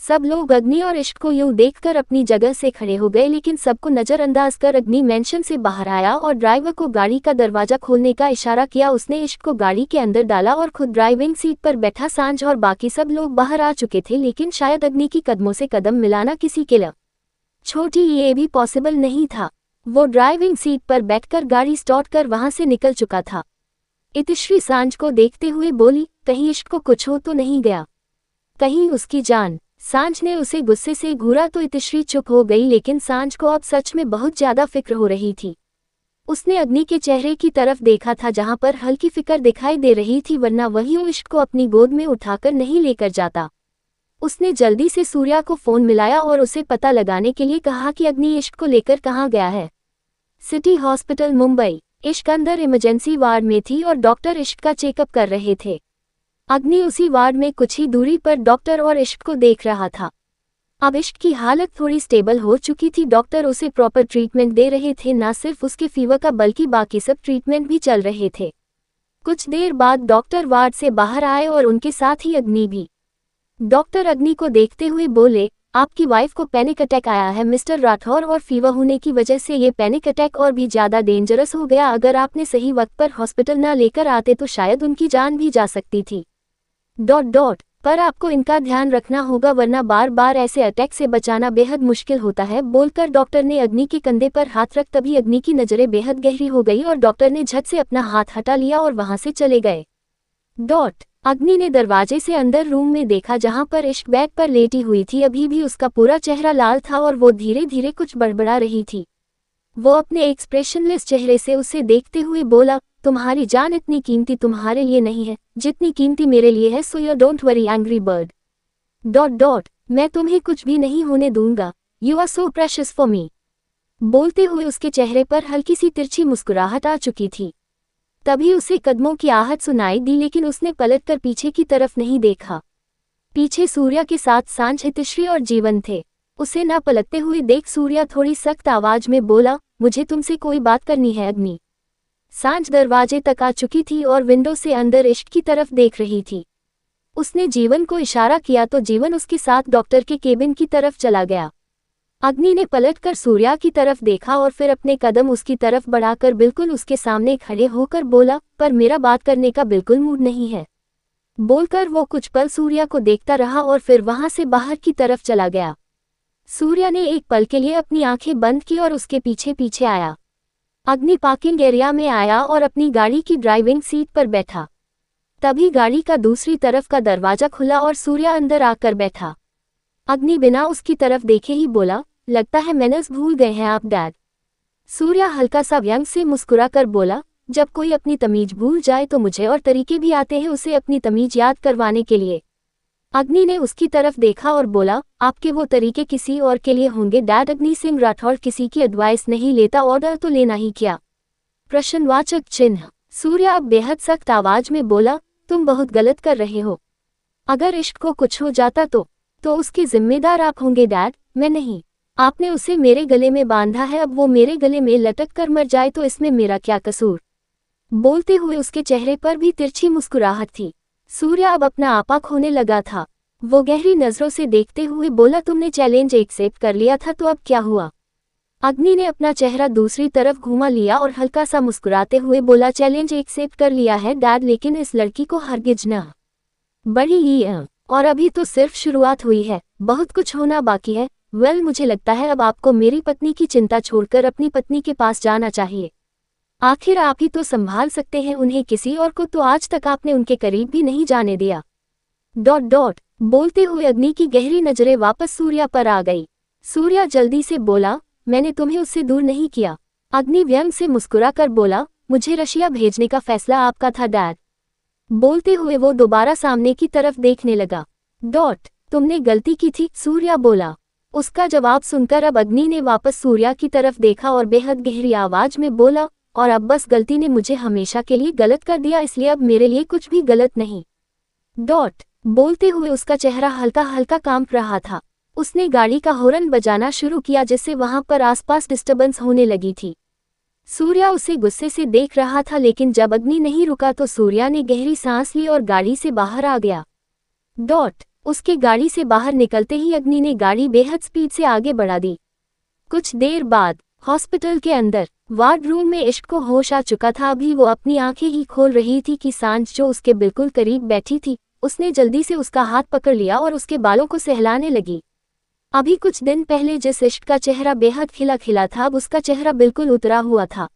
सब लोग अग्नि और इश्क को यूं देखकर अपनी जगह से खड़े हो गए, लेकिन सबको नजरअंदाज कर अग्नि मेंशन से बाहर आया और ड्राइवर को गाड़ी का दरवाजा खोलने का इशारा किया। उसने इश्क को गाड़ी के अंदर डाला और खुद ड्राइविंग सीट पर बैठा। सांझ और बाकी सब लोग बाहर आ चुके थे, लेकिन शायद अग्नि की कदमों से कदम मिलाना किसी के लिए छोटी ये भी पॉसिबल नहीं था। वो ड्राइविंग सीट पर बैठकर गाड़ी स्टार्ट कर वहां से निकल चुका था। इतिश्री सांझ को देखते हुए बोली, कहीं इश्क को कुछ हो तो नहीं गया, कहीं उसकी जान। सांझ ने उसे गुस्से से घूरा तो इतिश्री चुप हो गई, लेकिन सांझ को अब सच में बहुत ज्यादा फिक्र हो रही थी। उसने अग्नि के चेहरे की तरफ देखा था, जहां पर हल्की फिक्र दिखाई दे रही थी, वरना वही वो इश्क को अपनी गोद में उठाकर नहीं लेकर जाता। उसने जल्दी से सूर्या को फोन मिलाया और उसे पता लगाने के लिए कहा कि अग्नि इश्क को लेकर कहाँ गया है। City hospital, Mumbai. इश्क अंदर इमरजेंसी वार्ड में थी और डॉक्टर इश्क का चेकअप कर रहे थे। अग्नि उसी वार्ड में कुछ ही दूरी पर डॉक्टर और इश्क को देख रहा था। अब इश्क की हालत थोड़ी स्टेबल हो चुकी थी। डॉक्टर उसे प्रॉपर ट्रीटमेंट दे रहे थे, न सिर्फ उसके फीवर का बल्कि बाकी सब ट्रीटमेंट भी चल रहे थे। कुछ देर बाद डॉक्टर वार्ड से बाहर आए और उनके साथ ही अग्नि भी। डॉक्टर अग्नि को देखते हुए बोले, आपकी वाइफ को पैनिक अटैक आया है मिस्टर राठौर, और फीवर होने की वजह से ये पैनिक अटैक और भी ज्यादा डेंजरस हो गया। अगर आपने सही वक्त पर हॉस्पिटल न लेकर आते तो शायद उनकी जान भी जा सकती थी। पर आपको इनका ध्यान रखना होगा, वरना बार बार ऐसे अटैक से बचाना बेहद मुश्किल होता है। बोलकर डॉक्टर ने अग्नि के कंधे पर हाथ रख, तभी अग्नि की नजरें बेहद गहरी हो गई और डॉक्टर ने झट से अपना हाथ हटा लिया और वहां से चले गए। अग्नि ने दरवाजे से अंदर रूम में देखा, जहां पर इश्क बेड पर लेटी हुई थी। अभी भी उसका पूरा चेहरा लाल था और वो धीरे धीरे कुछ बड़बड़ा रही थी। वो अपने एक्सप्रेशनलेस चेहरे से उसे देखते हुए बोला, तुम्हारी जान इतनी कीमती तुम्हारे लिए नहीं है जितनी कीमती मेरे लिए है, so you don't worry angry bird. मैं तुम्हें कुछ भी नहीं होने दूंगा, you are so precious for me. बोलते हुए उसके चेहरे पर हल्की सी तिरछी मुस्कुराहट आ चुकी थी। तभी उसे कदमों की आहट सुनाई दी, लेकिन उसने पलटकर पीछे की तरफ नहीं देखा। पीछे सूर्या के साथ सांझ, हितश्री और जीवन थे। उसे न पलटते हुए देख सूर्या थोड़ी सख्त आवाज में बोला, मुझे तुमसे कोई बात करनी है अग्नि। सांझ दरवाजे तक आ चुकी थी और विंडो से अंदर इश्क की तरफ देख रही थी। उसने जीवन को इशारा किया तो जीवन उसके साथ डॉक्टर के केबिन की तरफ चला गया। अग्नि ने पलटकर सूर्या की तरफ देखा और फिर अपने कदम उसकी तरफ बढ़ाकर बिल्कुल उसके सामने खड़े होकर बोला, पर मेरा बात करने का बिल्कुल मूड नहीं है। बोलकर वो कुछ पल सूर्या को देखता रहा और फिर वहां से बाहर की तरफ चला गया। सूर्या ने एक पल के लिए अपनी आंखें बंद की और उसके पीछे पीछे आया। अग्नि पार्किंग एरिया में आया और अपनी गाड़ी की ड्राइविंग सीट पर बैठा। तभी गाड़ी का दूसरी तरफ का दरवाजा खुला और सूर्या अंदर आकर बैठा। अग्नि बिना उसकी तरफ देखे ही बोला, लगता है मैनर्स भूल गए हैं आप डैड। सूर्या हल्का सा व्यंग से मुस्कुरा कर बोला, जब कोई अपनी तमीज भूल जाए तो मुझे और तरीके भी आते हैं उसे अपनी तमीज याद करवाने के लिए। अग्नि ने उसकी तरफ देखा और बोला, आपके वो तरीके किसी और के लिए होंगे डैड। अग्नि सिंह राठौर किसी की एडवाइस नहीं लेता, ऑर्डर तो लेना ही क्या। प्रश्नवाचक चिन्ह। सूर्या अब बेहद सख्त आवाज में बोला, तुम बहुत गलत कर रहे हो। अगर इश्क को कुछ हो जाता तो उसके जिम्मेदार आप होंगे डैड, मैं नहीं। आपने उसे मेरे गले में बांधा है, अब वो मेरे गले में लटक कर मर जाए तो इसमें मेरा क्या कसूर। बोलते हुए उसके चेहरे पर भी तिरछी मुस्कुराहट थी। सूर्या अब अपना आपा खोने लगा था। वो गहरी नजरों से देखते हुए बोला, तुमने चैलेंज एक्सेप्ट कर लिया था तो अब क्या हुआ। अग्नि ने अपना चेहरा दूसरी तरफ घुमा लिया और हल्का सा मुस्कुराते हुए बोला, चैलेंज एक्सेप्ट कर लिया है डैड, लेकिन इस लड़की को हरगिज न बड़ी ही और अभी तो सिर्फ शुरुआत हुई है, बहुत कुछ होना बाकी है। मुझे लगता है अब आपको मेरी पत्नी की चिंता छोड़कर अपनी पत्नी के पास जाना चाहिए। आखिर आप ही तो संभाल सकते हैं उन्हें, किसी और को तो आज तक आपने उनके करीब भी नहीं जाने दिया। डॉट डॉट बोलते हुए अग्नि की गहरी नजरें वापस सूर्या पर आ गई। सूर्या जल्दी से बोला, मैंने तुम्हें उससे दूर नहीं किया। अग्नि व्यंग से मुस्कुरा कर बोला, मुझे रशिया भेजने का फैसला आपका था डैड। बोलते हुए वो दोबारा सामने की तरफ देखने लगा। डॉट तुमने गलती की थी, सूर्या बोला। उसका जवाब सुनकर अब अग्नि ने वापस सूर्या की तरफ देखा और बेहद गहरी आवाज में बोला, और अब बस गलती ने मुझे हमेशा के लिए गलत कर दिया, इसलिए अब मेरे लिए कुछ भी गलत नहीं। डॉट बोलते हुए उसका चेहरा हल्का हल्का कांप रहा था। उसने गाड़ी का हॉर्न बजाना शुरू किया जिससे वहां पर आसपास डिस्टर्बेंस होने लगी थी। सूर्या उसे गुस्से से देख रहा था, लेकिन जब अग्नि नहीं रुका तो सूर्या ने गहरी सांस ली और गाड़ी से बाहर आ गया। डॉट उसके गाड़ी से बाहर निकलते ही अग्नि ने गाड़ी बेहद स्पीड से आगे बढ़ा दी। कुछ देर बाद हॉस्पिटल के अंदर वार्ड रूम में इश्क को होश आ चुका था। अभी वो अपनी आंखें ही खोल रही थी कि सांझ जो उसके बिल्कुल करीब बैठी थी, उसने जल्दी से उसका हाथ पकड़ लिया और उसके बालों को सहलाने लगी। अभी कुछ दिन पहले जिस इश्क का चेहरा बेहद खिला खिला था, अब उसका चेहरा बिल्कुल उतरा हुआ था।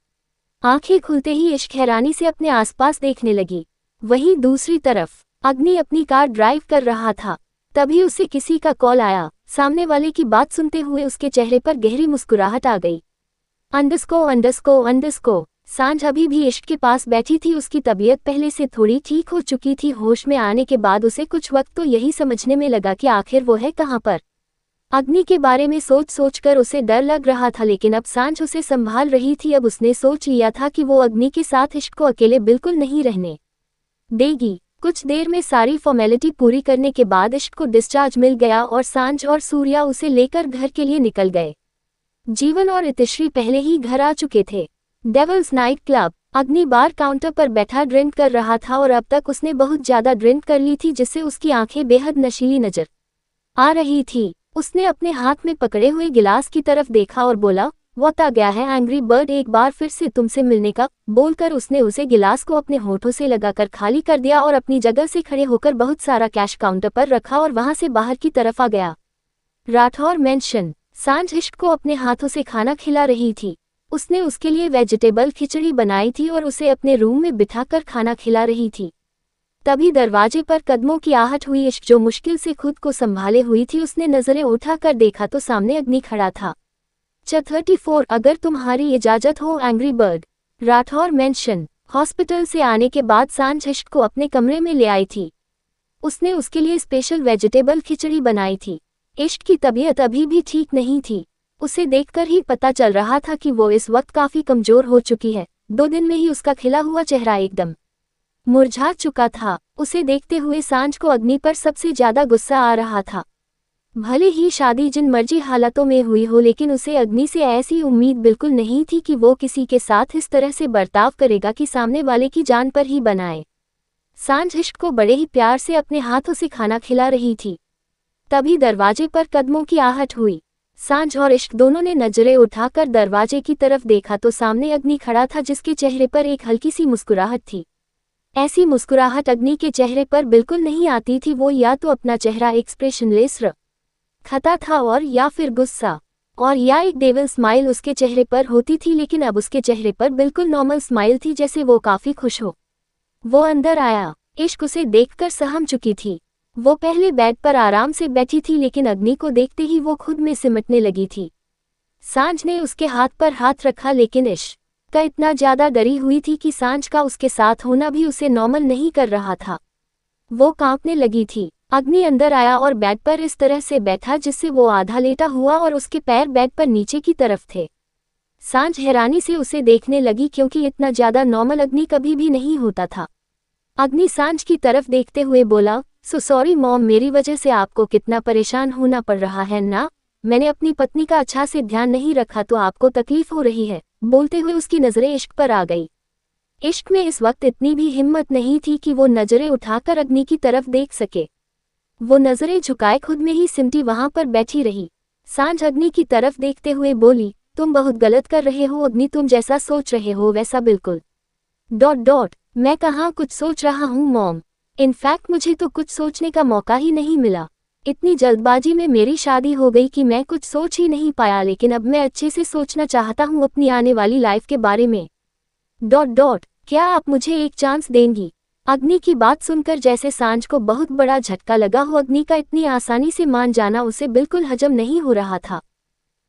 आंखें खुलते ही इश्क हैरानी से अपने आसपास देखने लगी। वहीं दूसरी तरफ अग्नि अपनी कार ड्राइव कर रहा था। तभी उसे किसी का कॉल आया। सामने वाले की बात सुनते हुए उसके चेहरे पर गहरी मुस्कुराहट आ गई। अंडरस्को सांझ अभी भी इश्क के पास बैठी थी। उसकी तबीयत पहले से थोड़ी ठीक हो चुकी थी। होश में आने के बाद उसे कुछ वक्त तो यही समझने में लगा कि आखिर वो है कहाँ पर। अग्नि के बारे में सोच सोचकर उसे डर लग रहा था, लेकिन अब सांझ उसे संभाल रही थी। अब उसने सोच लिया था कि वो अग्नि के साथ इश्क को अकेले बिल्कुल नहीं रहने देगी। कुछ देर में सारी फॉर्मेलिटी पूरी करने के बाद इश्क को डिस्चार्ज मिल गया और सांझ और सूर्या उसे लेकर घर के लिए निकल गए। जीवन और इतिश्री पहले ही घर आ चुके थे। Devil's night club. Agni bar counter पर बैठा ड्रिंक कर रहा था और अब तक उसने बहुत ज्यादा ड्रिंक कर ली थी, जिससे उसकी आंखें बेहद नशीली नजर आ रही थी। उसने अपने हाथ में पकड़े हुए गिलास की तरफ देखा और बोला, वक्त आ गया है एंग्री बर्ड एक बार फिर से तुमसे मिलने का। बोलकर उसने उसे गिलास को अपने होठों से लगाकर खाली कर दिया और अपनी जगह से खड़े होकर बहुत सारा कैश काउंटर पर रखा और वहां से बाहर की तरफ आ गया। राठौर मेंशन। सांझ इश्क को अपने हाथों से खाना खिला रही थी। उसने उसके लिए वेजिटेबल खिचड़ी बनाई थी और उसे अपने रूम में बिठाकर खाना खिला रही थी। तभी दरवाजे पर कदमों की आहट हुई। इश्क जो मुश्किल से खुद को संभाले हुई थी, उसने नजरें उठाकर देखा तो सामने अग्नि खड़ा था। 34 अगर तुम्हारी इजाजत हो angry bird. Rathore mention. Hospital से आने के बाद सांझ इश्क को अपने कमरे में ले आई थी। उसने उसके लिए स्पेशल वेजिटेबल खिचड़ी बनाई थी। इश्क की तबीयत अभी भी ठीक नहीं थी। उसे देखकर ही पता चल रहा था कि वो इस वक्त काफी कमजोर हो चुकी है। 2 दिन में ही उसका खिला हुआ चेहरा एकदम मुरझा चुका था। उसे देखते हुए सांझ को अग्नि पर सबसे ज्यादा गुस्सा आ रहा था। भले ही शादी जिन मर्जी हालातों में हुई हो, लेकिन उसे अग्नि से ऐसी उम्मीद बिल्कुल नहीं थी कि वो किसी के साथ इस तरह से बर्ताव करेगा कि सामने वाले की जान पर ही बनाए। सांझ इश्क को बड़े ही प्यार से अपने हाथों से खाना खिला रही थी। तभी दरवाजे पर कदमों की आहट हुई। सांझ और इश्क दोनों ने नजरें उठाकर दरवाजे की तरफ देखा तो सामने अग्नि खड़ा था, जिसके चेहरे पर एक हल्की सी मुस्कुराहट थी। ऐसी मुस्कुराहट अग्नि के चेहरे पर बिल्कुल नहीं आती थी। वो या तो अपना चेहरा एक्सप्रेशनलेस रखता था और या फिर गुस्सा, और या एक डेविल स्माइल उसके चेहरे पर होती थी, लेकिन अब उसके चेहरे पर बिल्कुल नॉर्मल स्माइल थी, जैसे वो काफी खुश हो। वो अंदर आया। इश्क उसे देखकर सहम चुकी थी। वो पहले बेड पर आराम से बैठी थी, लेकिन अग्नि को देखते ही वो खुद में सिमटने लगी थी। सांझ ने उसके हाथ पर हाथ रखा, लेकिन इश्क का इतना ज्यादा डरी हुई थी कि सांझ का उसके साथ होना भी उसे नॉर्मल नहीं कर रहा था। वो कांपने लगी थी। अग्नि अंदर आया और बेड पर इस तरह से बैठा जिससे वो आधा लेटा हुआ और उसके पैर बेड पर नीचे की तरफ थे। सांझ हैरानी से उसे देखने लगी, क्योंकि इतना ज्यादा नॉर्मल अग्नि कभी भी नहीं होता था। अग्नि सांझ की तरफ देखते हुए बोला, सो सॉरी मॉम, मेरी वजह से आपको कितना परेशान होना पड़ रहा है ना। मैंने अपनी पत्नी का अच्छा से ध्यान नहीं रखा तो आपको तकलीफ हो रही है। बोलते हुए उसकी नजरें इश्क पर आ गई। इश्क में इस वक्त इतनी भी हिम्मत नहीं थी कि वो नजरें उठाकर अग्नि की तरफ देख सके। वो नजरें झुकाए खुद में ही सिमटी वहां पर बैठी रही। सांझ अग्नि की तरफ देखते हुए बोली, तुम बहुत गलत कर रहे हो अग्नि, तुम जैसा सोच रहे हो वैसा बिल्कुल मैं कहाँ कुछ सोच रहा हूँ मॉम। इनफैक्ट मुझे तो कुछ सोचने का मौका ही नहीं मिला। इतनी जल्दबाजी में मेरी शादी हो गई कि मैं कुछ सोच ही नहीं पाया, लेकिन अब मैं अच्छे से सोचना चाहता हूँ अपनी आने वाली लाइफ के बारे में। क्या आप मुझे एक चांस देंगी? अग्नि की बात सुनकर जैसे सांझ को बहुत बड़ा झटका लगा हो। अग्नि का इतनी आसानी से मान जाना उसे बिल्कुल हजम नहीं हो रहा था।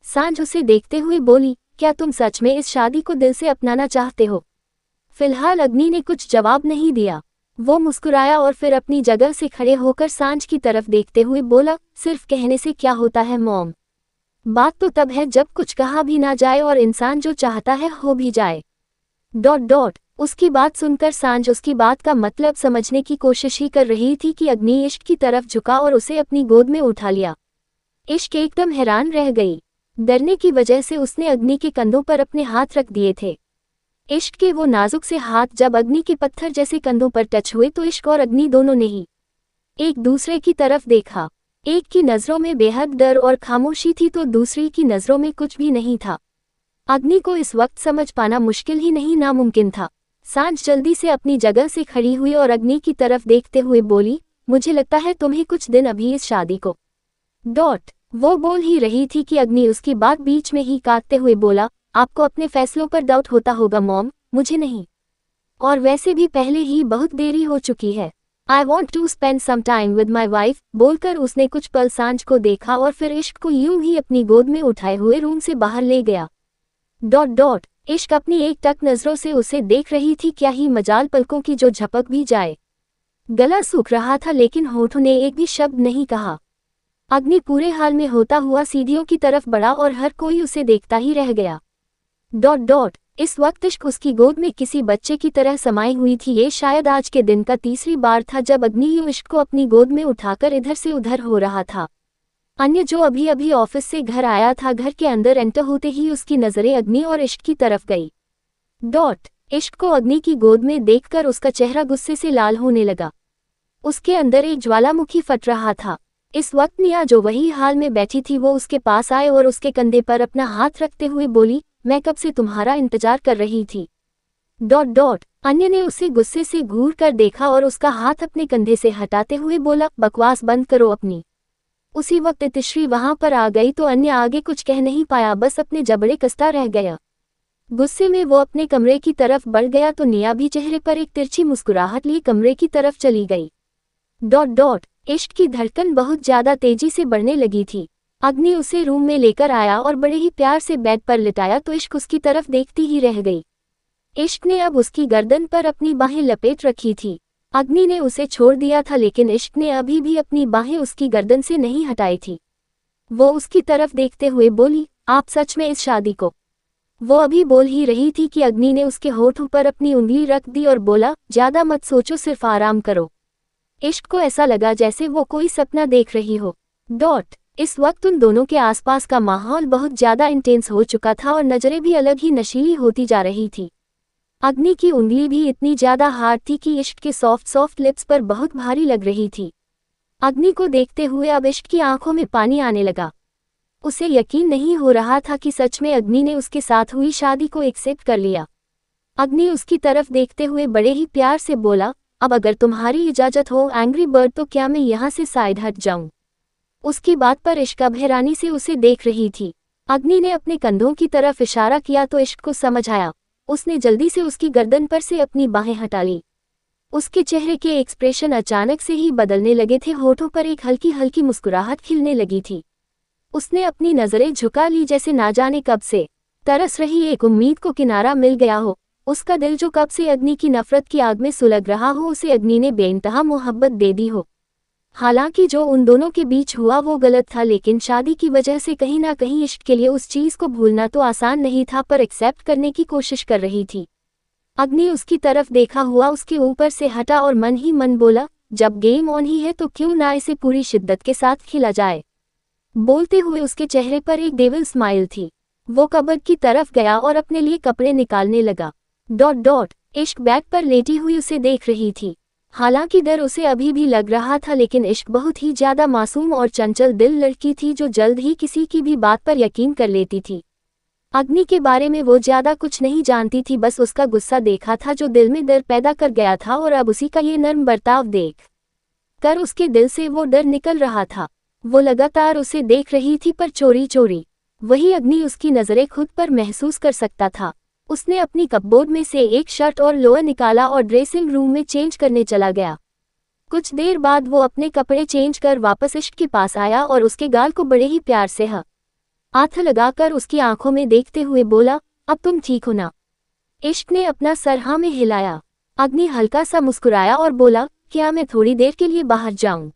सांझ उसे देखते हुए बोली, क्या तुम सच में इस शादी को दिल से अपनाना चाहते हो? फिलहाल अग्नि ने कुछ जवाब नहीं दिया। वो मुस्कुराया और फिर अपनी जगह से खड़े होकर सांझ की तरफ देखते हुए बोला, सिर्फ कहने से क्या होता है मॉम, बात तो तब है जब कुछ कहा भी ना जाए और इंसान जो चाहता है हो भी जाए। उसकी बात सुनकर सांझ उसकी बात का मतलब समझने की कोशिश ही कर रही थी कि अग्नि इश्क की तरफ झुका और उसे अपनी गोद में उठा लिया। इश्क एकदम हैरान रह गई। डरने की वजह से उसने अग्नि के कंधों पर अपने हाथ रख दिए थे। इश्क के वो नाजुक से हाथ जब अग्नि के पत्थर जैसे कंधों पर टच हुए तो इश्क और अग्नि दोनों ने ही एक दूसरे की तरफ देखा। एक की नज़रों में बेहद डर और खामोशी थी तो दूसरी की नज़रों में कुछ भी नहीं था। अग्नि को इस वक्त समझ पाना मुश्किल ही नहीं नामुमकिन था। सांझ जल्दी से अपनी जगह से खड़ी हुई और अग्नि की तरफ देखते हुए बोली, मुझे लगता है तुम्हें कुछ दिन अभी इस शादी को। वो बोल ही रही थी कि अग्नि उसकी बात बीच में ही काटते हुए बोला, आपको अपने फैसलों पर डाउट होता होगा मॉम, मुझे नहीं। और वैसे भी पहले ही बहुत देरी हो चुकी है। I want to spend some time with my wife. बोलकर उसने कुछ पल सांझ को देखा और फिर इश्क को यूं ही अपनी गोद में उठाए हुए रूम से बाहर ले गया। इश्क अपनी एक टक नजरों से उसे देख रही थी। क्या ही मजाल पलकों की जो झपक भी जाए। गला सूख रहा था लेकिन होठों ने एक भी शब्द नहीं कहा। अग्नि पूरे हाल में होता हुआ सीढ़ियों की तरफ बढ़ा और हर कोई उसे देखता ही रह गया। इस वक्त इश्क उसकी गोद में किसी बच्चे की तरह समाई हुई थी। ये शायद आज के दिन का तीसरी बार था जब अग्नि यूं इश्क को अपनी गोद में उठाकर इधर से उधर हो रहा था। अन्य जो अभी अभी ऑफिस से घर आया था, घर के अंदर एंटर होते ही उसकी नजरें अग्नि और इश्क की तरफ गई। इश्क को अग्नि की गोद में देखकर उसका चेहरा गुस्से से लाल होने लगा। उसके अंदर एक ज्वालामुखी फट रहा था। इस वक्त निया जो वही हाल में बैठी थी वो उसके पास आए और उसके कंधे पर अपना हाथ रखते हुए बोली, मैं कब से तुम्हारा इंतजार कर रही थी। अन्य ने उसे गुस्से से घूर कर देखा और उसका हाथ अपने कंधे से हटाते हुए बोला, बकवास बंद करो अपनी। उसी वक्त इतिश्री वहां पर आ गई तो अन्य आगे कुछ कह नहीं पाया, बस अपने जबड़े कसता रह गया। गुस्से में वो अपने कमरे की तरफ बढ़ गया तो निया भी चेहरे पर एक तिरछी मुस्कुराहट लिए कमरे की तरफ चली गई। इश्क की धड़कन बहुत ज्यादा तेजी से बढ़ने लगी थी। अग्नि उसे रूम में लेकर आया और बड़े ही प्यार से बेड पर लिटाया तो इश्क उसकी तरफ देखती ही रह गई। इश्क ने अब उसकी गर्दन पर अपनी बाहें लपेट रखी थी। अग्नि ने उसे छोड़ दिया था लेकिन इश्क ने अभी भी अपनी बाहें उसकी गर्दन से नहीं हटाई थी। वो उसकी तरफ देखते हुए बोली, आप सच में इस शादी को। वो अभी बोल ही रही थी कि अग्नि ने उसके होठों पर अपनी उंगली रख दी और बोला, ज्यादा मत सोचो, सिर्फ आराम करो। इश्क को ऐसा लगा जैसे वो कोई सपना देख रही हो। इस वक्त उन दोनों के आसपास का माहौल बहुत ज्यादा इंटेंस हो चुका था और नजरें भी अलग ही नशीली होती जा रही थी। अग्नि की उंगली भी इतनी ज्यादा हार्ड थी कि इश्क के सॉफ्ट लिप्स पर बहुत भारी लग रही थी। अग्नि को देखते हुए अब इश्क की आंखों में पानी आने लगा। उसे यकीन नहीं हो रहा था कि सच में अग्नि ने उसके साथ हुई शादी को एक्सेप्ट कर लिया। अग्नि उसकी तरफ देखते हुए बड़े ही प्यार से बोला, अब अगर तुम्हारी इजाजत हो एंग्री बर्ड तो क्या मैं यहाँ से साइड हट जाऊं। उसकी बात पर इश्क अब हैरानी से उसे देख रही थी। अग्नि ने अपने कंधों की तरफ इशारा किया तो इश्क को समझ आया। उसने जल्दी से उसकी गर्दन पर से अपनी बाहें हटा ली। उसके चेहरे के एक्सप्रेशन अचानक से ही बदलने लगे थे। होठों पर एक हल्की हल्की मुस्कुराहट खिलने लगी थी। उसने अपनी नजरें झुका ली जैसे ना जाने कब से तरस रही एक उम्मीद को किनारा मिल गया हो। उसका दिल जो कब से अग्नि की नफरत की आग में सुलग रहा हो, उसे अग्नि ने बेइंतहा मोहब्बत दे दी हो। हालांकि जो उन दोनों के बीच हुआ वो गलत था, लेकिन शादी की वजह से कहीं ना कहीं इश्क के लिए उस चीज को भूलना तो आसान नहीं था, पर एक्सेप्ट करने की कोशिश कर रही थी। अग्नि उसकी तरफ देखा हुआ उसके ऊपर से हटा और मन ही मन बोला, जब गेम ऑन ही है तो क्यों ना इसे पूरी शिद्दत के साथ खेला जाए। बोलते हुए उसके चेहरे पर एक डेविल स्माइल थी। वो कबर्ड की तरफ गया और अपने लिए कपड़े निकालने लगा। इश्क बेड पर लेटी हुई उसे देख रही थी। हालांकि डर उसे अभी भी लग रहा था, लेकिन इश्क बहुत ही ज्यादा मासूम और चंचल दिल लड़की थी जो जल्द ही किसी की भी बात पर यकीन कर लेती थी। अग्नि के बारे में वो ज्यादा कुछ नहीं जानती थी, बस उसका गुस्सा देखा था जो दिल में डर पैदा कर गया था, और अब उसी का ये नर्म बर्ताव देख कर उसके दिल से वो डर निकल रहा था। वो लगातार उसे देख रही थी पर चोरी चोरी। वही अग्नि उसकी नजरें खुद पर महसूस कर सकता था। उसने अपनी कपबोर्ड में से एक शर्ट और लोअर निकाला और ड्रेसिंग रूम में चेंज करने चला गया। कुछ देर बाद वो अपने कपड़े चेंज कर वापस इश्क के पास आया और उसके गाल को बड़े ही प्यार से हाथ लगाकर उसकी आंखों में देखते हुए बोला, अब तुम ठीक हो ना? इश्क ने अपना सर हाँ में हिलाया। अग्नि हल्का सा मुस्कुराया और बोला, क्या मैं थोड़ी देर के लिए बाहर जाऊं?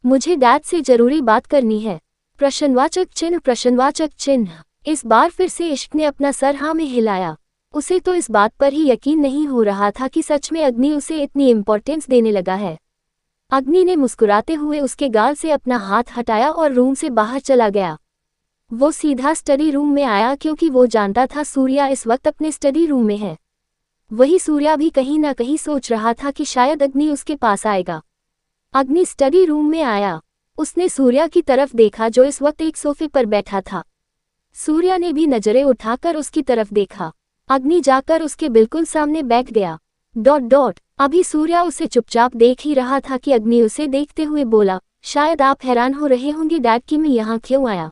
मुझे डैड से जरूरी बात करनी है। प्रश्नवाचक चिन्ह। इस बार फिर से इश्क ने अपना सर हाँ में हिलाया। उसे तो इस बात पर ही यकीन नहीं हो रहा था कि सच में अग्नि उसे इतनी इम्पोर्टेंस देने लगा है। अग्नि ने मुस्कुराते हुए उसके गाल से अपना हाथ हटाया और रूम से बाहर चला गया। वो सीधा स्टडी रूम में आया क्योंकि वो जानता था सूर्या इस वक्त अपने स्टडी रूम में है। वही सूर्या भी कहीं ना कहीं सोच रहा था कि शायद अग्नि उसके पास आएगा। अग्नि स्टडी रूम में आया। उसने सूर्या की तरफ देखा जो इस वक्त एक सोफे पर बैठा था। सूर्या ने भी नजरें उठाकर उसकी तरफ देखा। अग्नि जाकर उसके बिल्कुल सामने बैठ गया। अभी सूर्या उसे चुपचाप देख ही रहा था कि अग्नि उसे देखते हुए बोला, शायद आप हैरान हो रहे होंगे डैड कि मैं यहाँ क्यों आया।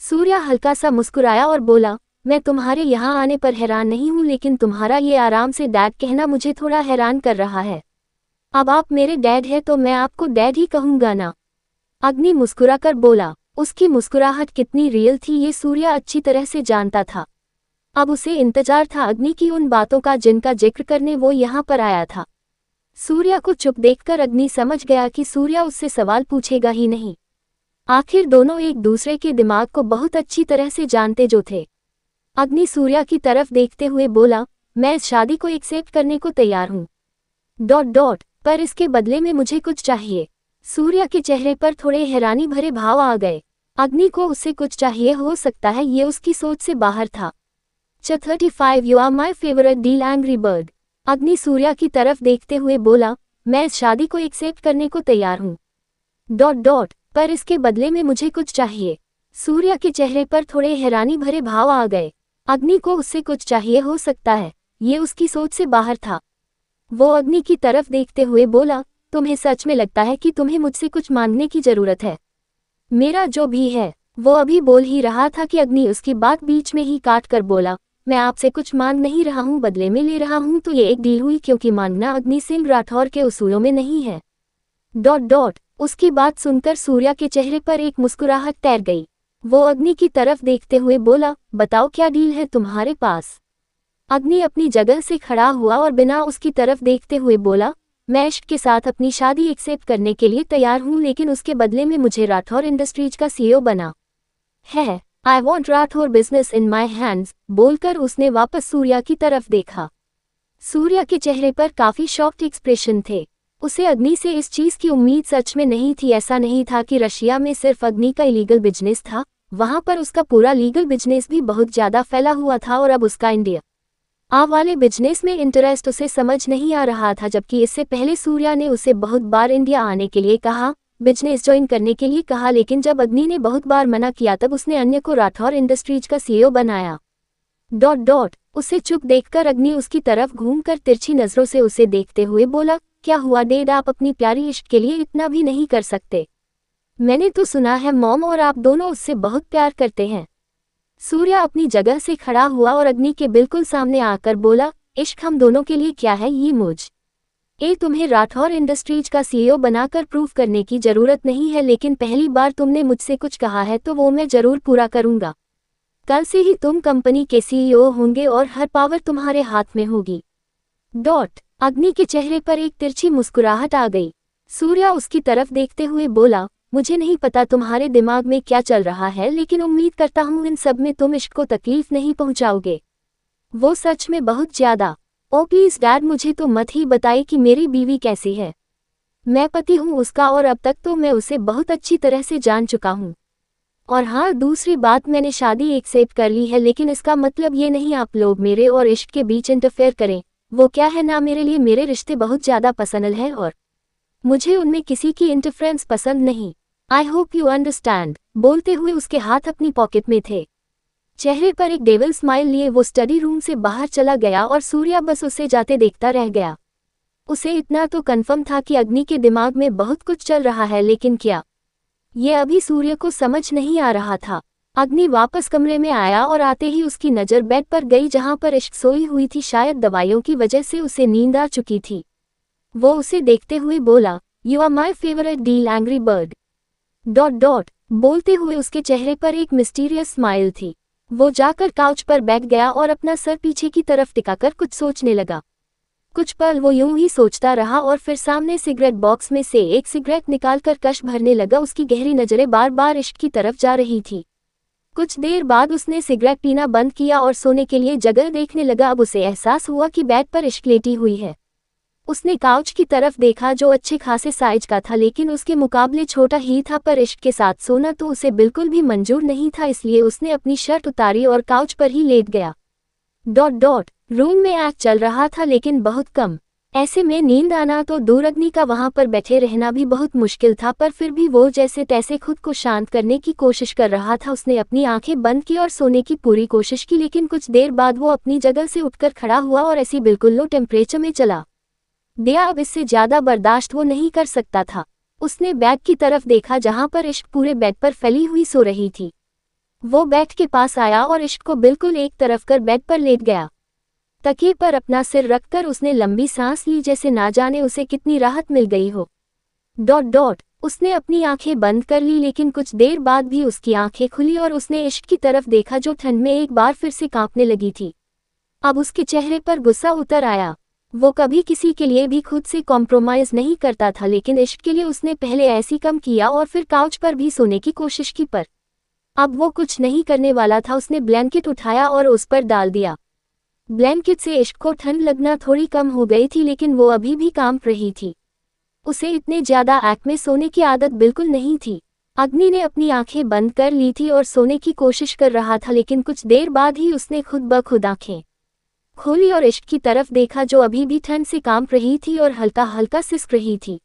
सूर्या हल्का सा मुस्कुराया और बोला, मैं तुम्हारे यहाँ आने पर हैरान नहीं हूँ, लेकिन तुम्हारा ये आराम से डैड कहना मुझे थोड़ा हैरान कर रहा है। अब आप मेरे डैड हैं तो मैं आपको डैड ही कहूँगा ना? अग्नि मुस्कुराकर बोला। उसकी मुस्कुराहट कितनी रियल थी ये सूर्या अच्छी तरह से जानता था। अब उसे इंतजार था अग्नि की उन बातों का जिनका जिक्र करने वो यहाँ पर आया था। सूर्या को चुप देखकर अग्नि समझ गया कि सूर्या उससे सवाल पूछेगा ही नहीं। आखिर दोनों एक दूसरे के दिमाग को बहुत अच्छी तरह से जानते जो थे। अग्नि सूर्या की तरफ देखते हुए बोला, मैं इस शादी को एक्सेप्ट करने को तैयार हूँ। पर इसके बदले में मुझे कुछ चाहिए। सूर्या के चेहरे पर थोड़े हैरानी भरे भाव आ गए। अग्नि को उससे कुछ चाहिए, हो सकता है ये उसकी सोच से बाहर था। 35 you are my favourite deal angry bird. Agni Surya की तरफ देखते हुए बोला, मैं इस शादी को एक्सेप्ट करने को तैयार हूँ। पर इसके बदले में मुझे कुछ चाहिए। सूर्या के चेहरे पर थोड़े हैरानी भरे भाव आ गए। अग्नि को उससे कुछ चाहिए, हो सकता है ये उसकी सोच से बाहर था। वो अग्नि की तरफ देखते हुए बोला, तुम्हें सच में लगता है कि तुम्हें मुझसे कुछ मांगने की जरूरत है? मेरा जो भी है। वो अभी बोल ही रहा था कि अग्नि उसकी बात बीच में ही काट कर बोला, मैं आपसे कुछ मांग नहीं रहा हूँ, बदले में ले रहा हूँ। तो ये एक डील हुई क्योंकि मांगना अग्नि सिंह राठौर के उसूलों में नहीं है। उसकी बात सुनकर सूर्या के चेहरे पर एक मुस्कुराहट तैर गई। वो अग्नि की तरफ देखते हुए बोला, बताओ क्या डील है तुम्हारे पास? अग्नि अपनी जगह से खड़ा हुआ और बिना उसकी तरफ देखते हुए बोला, मैं इश्क के साथ अपनी शादी एक्सेप्ट करने के लिए तैयार हूँ, लेकिन उसके बदले में मुझे राठौर इंडस्ट्रीज का सीईओ बना है। I want Rathore business in my hands. बोलकर उसने वापस सूर्या की तरफ देखा। सूर्या के चेहरे पर काफी शॉक्ड एक्सप्रेशन थे। उसे अग्नि से इस चीज की उम्मीद सच में नहीं थी। ऐसा नहीं था कि रशिया में सिर्फ अग्नि का इलीगल बिजनेस था, वहां पर उसका पूरा लीगल बिजनेस भी बहुत ज्यादा फैला हुआ था और अब उसका इंडिया वाले बिजनेस में इंटरेस्ट उसे समझ नहीं आ रहा था। जबकि इससे पहले सूर्या ने उसे बहुत बार इंडिया आने के लिए कहा, बिजनेस ज्वाइन करने के लिए कहा, लेकिन जब अग्नि ने बहुत बार मना किया तब उसने अन्य को राठौर इंडस्ट्रीज का सीईओ बनाया। उसे चुप देखकर अग्नि उसकी तरफ घूमकर तिरछी नजरों से उसे देखते हुए बोला, क्या हुआ डैड, आप अपनी प्यारी इश्क के लिए इतना भी नहीं कर सकते? मैंने तो सुना है मॉम और आप दोनों उससे बहुत प्यार करते हैं। सूर्या अपनी जगह से खड़ा हुआ और अग्नि के बिल्कुल सामने आकर बोला, इश्क हम दोनों के लिए क्या है ये तुम्हें राठौर इंडस्ट्रीज का सीईओ बनाकर प्रूव करने की जरूरत नहीं है, लेकिन पहली बार तुमने मुझसे कुछ कहा है तो वो मैं जरूर पूरा करूंगा। कल से ही तुम कंपनी के सीईओ होंगे और हर पावर तुम्हारे हाथ में होगी। अग्नि के चेहरे पर एक तिरछी मुस्कुराहट आ गई। सूर्या उसकी तरफ देखते हुए बोला, मुझे नहीं पता तुम्हारे दिमाग में क्या चल रहा है, लेकिन उम्मीद करता हूँ इन सब में तुम इश्क को तकलीफ नहीं पहुंचाओगे। वो सच में बहुत ज्यादा। ओ प्लीज डैड, मुझे तो मत ही बताइए कि मेरी बीवी कैसी है। मैं पति हूँ उसका और अब तक तो मैं उसे बहुत अच्छी तरह से जान चुका हूँ। और हाँ, दूसरी बात, मैंने शादी एक्सेप्ट कर ली है, लेकिन इसका मतलब ये नहीं आप लोग मेरे और इश्क के बीच इंटरफेयर करें। वो क्या है ना, मेरे लिए मेरे रिश्ते बहुत ज्यादा पसंद है और मुझे उनमें किसी की इंटरफेरेंस पसंद नहीं। I hope you understand. बोलते हुए उसके हाथ अपनी पॉकेट में थे। चेहरे पर एक डेविल स्माइल लिए वो स्टडी रूम से बाहर चला गया और सूर्या बस उसे जाते देखता रह गया। उसे इतना तो कन्फर्म था कि अग्नि के दिमाग में बहुत कुछ चल रहा है, लेकिन क्या ये अभी सूर्य को समझ नहीं आ रहा था। अग्नि वापस कमरे में आया और आते ही उसकी नज़र बेड पर गई जहां पर इश्क सोई हुई थी। शायद दवाइयों की वजह से उसे नींद आ चुकी थी। वो उसे देखते हुए बोला, you are my favourite deal angry bird. बोलते हुए उसके चेहरे पर एक मिस्टीरियस स्माइल थी। वो जाकर काउच पर बैठ गया और अपना सर पीछे की तरफ टिकाकर कुछ सोचने लगा। कुछ पल वो यूं ही सोचता रहा और फिर सामने सिगरेट बॉक्स में से एक सिगरेट निकालकर कश भरने लगा। उसकी गहरी नजरें बार बार इश्क की तरफ जा रही थी। कुछ देर बाद उसने सिगरेट पीना बंद किया और सोने के लिए जगह देखने लगा। अब उसे एहसास हुआ कि बेड पर इश्क लेटी हुई है। उसने काउच की तरफ देखा जो अच्छे खासे साइज का था लेकिन उसके मुकाबले छोटा ही था, पर इश्क के साथ सोना तो उसे बिल्कुल भी मंजूर नहीं था। इसलिए उसने अपनी शर्ट उतारी और काउच पर ही लेट गया। रूम में आग चल रहा था लेकिन बहुत कम। ऐसे में नींद आना तो दूर, अग्नि का वहां पर बैठे रहना भी बहुत मुश्किल था, पर फिर भी वो जैसे तैसे खुद को शांत करने की कोशिश कर रहा था। उसने अपनी आंखें बंद की और सोने की पूरी कोशिश की, लेकिन कुछ देर बाद वो अपनी जगह से उठकर खड़ा हुआ और ऐसी बिल्कुल लो टेम्परेचर में चला गया। अब इससे ज्यादा बर्दाश्त वो नहीं कर सकता था। उसने बेड की तरफ देखा जहां पर इश्क पूरे बेड पर फैली हुई सो रही थी। वो बेड के पास आया और इश्क को बिल्कुल एक तरफ कर बेड पर लेट गया। तकिए पर अपना सिर रखकर उसने लंबी सांस ली, जैसे ना जाने उसे कितनी राहत मिल गई हो। उसने अपनी आंखें बंद कर ली, लेकिन कुछ देर बाद भी उसकी आंखें खुली और उसने इश्क की तरफ देखा जो ठंड में एक बार फिर से कांपने लगी थी। अब उसके चेहरे पर गुस्सा उतर आया। वो कभी किसी के लिए भी खुद से कॉम्प्रोमाइज नहीं करता था, लेकिन इश्क के लिए उसने पहले ऐसी कम किया और फिर काउच पर भी सोने की कोशिश की, पर अब वो कुछ नहीं करने वाला था। उसने ब्लैंकेट उठाया और उस पर डाल दिया। ब्लैंकेट से इश्क को ठंड लगना थोड़ी कम हो गई थी, लेकिन वो अभी भी कांप रही थी। उसे इतने ज्यादा आग में सोने की आदत बिल्कुल नहीं थी। अग्नि ने अपनी आंखें बंद कर ली थी और सोने की कोशिश कर रहा था, लेकिन कुछ देर बाद ही उसने खुद ब खुद आंखें खोली और इश्क की तरफ देखा जो अभी भी ठंड से कांप रही थी और हल्का हल्का सिसक रही थी।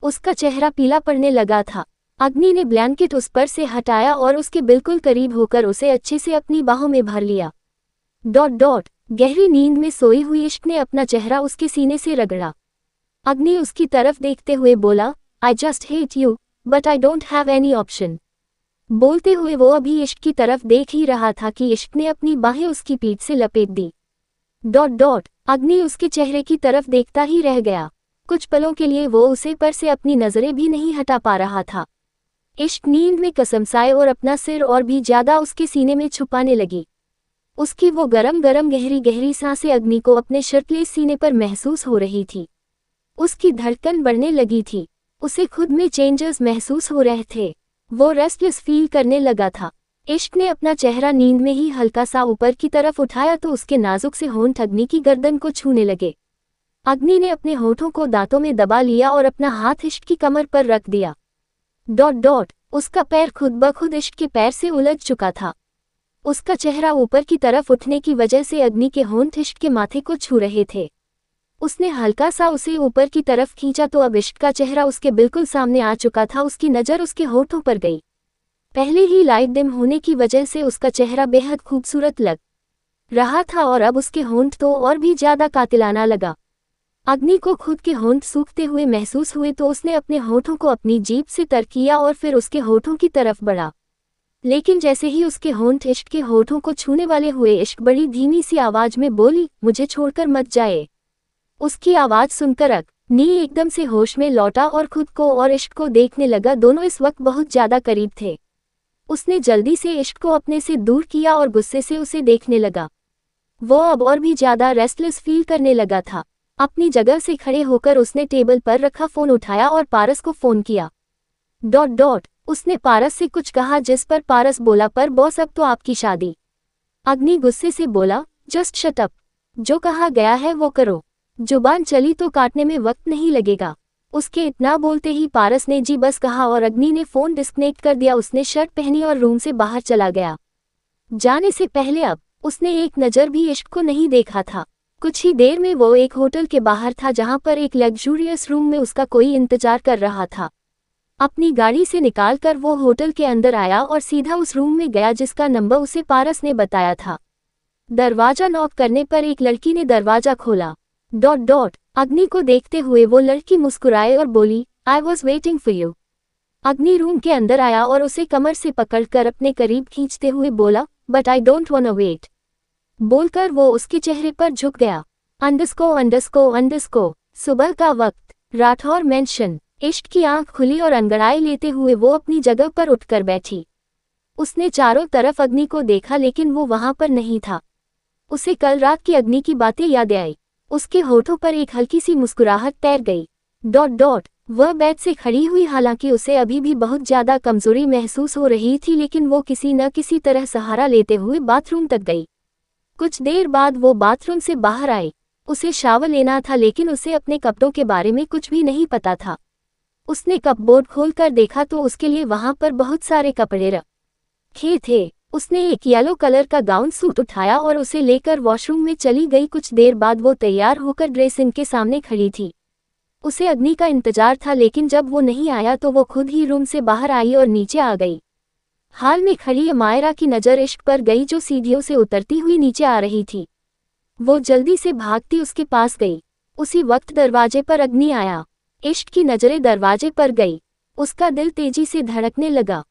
उसका चेहरा पीला पड़ने लगा था। अग्नि ने ब्लैंकेट उस पर से हटाया और उसके बिल्कुल करीब होकर उसे अच्छे से अपनी बाहों में भर लिया। गहरी नींद में सोई हुई इश्क ने अपना चेहरा उसके सीने से रगड़ा। अग्नि उसकी तरफ देखते हुए बोला, I just hate you but I don't have any option. बोलते हुए वो अभी इश्क की तरफ देख ही रहा था कि इश्क ने अपनी बाहें उसकी पीठ से लपेट दी। अग्नि उसके चेहरे की तरफ देखता ही रह गया। कुछ पलों के लिए वो उसे पर से अपनी नजरें भी नहीं हटा पा रहा था। इश्क नींद में कसमसाए और अपना सिर और भी ज्यादा उसके सीने में छुपाने लगी। उसकी वो गरम गरम गहरी गहरी सांसें अग्नि को अपने शर्टलेस सीने पर महसूस हो रही थी। उसकी धड़कन बढ़ने लगी थी। उसे खुद में चेंजेस महसूस हो रहे थे। वो रेस्टलेस फील करने लगा था। इश्क ने अपना चेहरा नींद में ही हल्का सा ऊपर की तरफ उठाया तो उसके नाजुक से होंठ अग्नि की गर्दन को छूने लगे। अग्नि ने अपने होठों को दांतों में दबा लिया और अपना हाथ इश्क की कमर पर रख दिया। उसका पैर खुद ब खुद इश्क के पैर से उलझ चुका था। उसका चेहरा ऊपर की तरफ उठने की वजह से अग्नि के होंठ इश्क के माथे को छू रहे थे। उसने हल्का सा उसे ऊपर की तरफ खींचा तो अब इश्क का चेहरा उसके बिल्कुल सामने आ चुका था। उसकी नज़र उसके होठों पर गई। पहले ही लाइट डिम होने की वजह से उसका चेहरा बेहद खूबसूरत लग रहा था और अब उसके होंठ तो और भी ज्यादा कातिलाना लगा। अग्नि को खुद के होंठ सूखते हुए महसूस हुए तो उसने अपने होठों को अपनी जीभ से तर किया और फिर उसके होठों की तरफ बढ़ा। लेकिन जैसे ही उसके होंठ इश्क के होठों को छूने वाले हुए, इश्क बड़ी धीमी सी आवाज में बोली, मुझे छोड़कर मत जाए। उसकी आवाज सुनकर अग्नि एकदम से होश में लौटा और खुद को और इश्क को देखने लगा। दोनों इस वक्त बहुत ज्यादा करीब थे। उसने जल्दी से इश्क को अपने से दूर किया और गुस्से से उसे देखने लगा। वो अब और भी ज्यादा रेस्टलेस फील करने लगा था। अपनी जगह से खड़े होकर उसने टेबल पर रखा फोन उठाया और पारस को फोन किया। उसने पारस से कुछ कहा जिस पर पारस बोला, पर बॉस अब तो आपकी शादी। अग्नि गुस्से से बोला, जस्ट शट अप। जो कहा गया है वो करो। जुबान चली तो काटने में वक्त नहीं लगेगा। उसके इतना बोलते ही पारस ने जी बस कहा और अग्नि ने फोन डिस्कनेक्ट कर दिया। उसने शर्ट पहनी और रूम से बाहर चला गया। जाने से पहले अब उसने एक नज़र भी इश्क को नहीं देखा था। कुछ ही देर में वो एक होटल के बाहर था जहां पर एक लग्जूरियस रूम में उसका कोई इंतजार कर रहा था। अपनी गाड़ी से निकालकर वो होटल के अंदर आया और सीधा उस रूम में गया जिसका नंबर उसे पारस ने बताया था। दरवाजा नॉक करने पर एक लड़की ने दरवाजा खोला। अग्नि को देखते हुए वो लड़की मुस्कुराए और बोली, I was waiting for you. अग्नि रूम के अंदर आया और उसे कमर से पकड़कर अपने करीब खींचते हुए बोला, but I don't want wait. बोलकर वो उसके चेहरे पर झुक गया। अंडरस्को। सुबह का वक्त, राठौर मेंशन। इश्क की आंख खुली और अंगड़ाई लेते हुए वो अपनी जगह पर उठकर बैठी। उसने चारों तरफ अग्नि को देखा लेकिन वो वहां पर नहीं था। उसे कल रात की अग्नि की बातें याद आई। उसके होठों पर एक हल्की सी मुस्कुराहट तैर गई। वह बेड से खड़ी हुई, हालांकि उसे अभी भी बहुत ज्यादा कमजोरी महसूस हो रही थी, लेकिन वो किसी न किसी तरह सहारा लेते हुए बाथरूम तक गई। कुछ देर बाद वो बाथरूम से बाहर आई। उसे शावर लेना था लेकिन उसे अपने कपड़ों के बारे में कुछ भी नहीं पता था। उसने कपबोर्ड खोलकर देखा तो उसके लिए वहां पर बहुत सारे कपड़े रखे थे। उसने एक येलो कलर का गाउन सूट उठाया और उसे लेकर वॉशरूम में चली गई। कुछ देर बाद वो तैयार होकर ड्रेसिंग के सामने खड़ी थी। उसे अग्नि का इंतजार था, लेकिन जब वो नहीं आया तो वो खुद ही रूम से बाहर आई और नीचे आ गई। हाल में खड़ी मायरा की नज़र इश्क पर गई, जो सीढ़ियों से उतरती हुई नीचे आ रही थी। वो जल्दी से भागती उसके पास गई। उसी वक्त दरवाजे पर अग्नि आया। इश्क की नज़रें दरवाजे पर गई। उसका दिल तेजी से धड़कने लगा।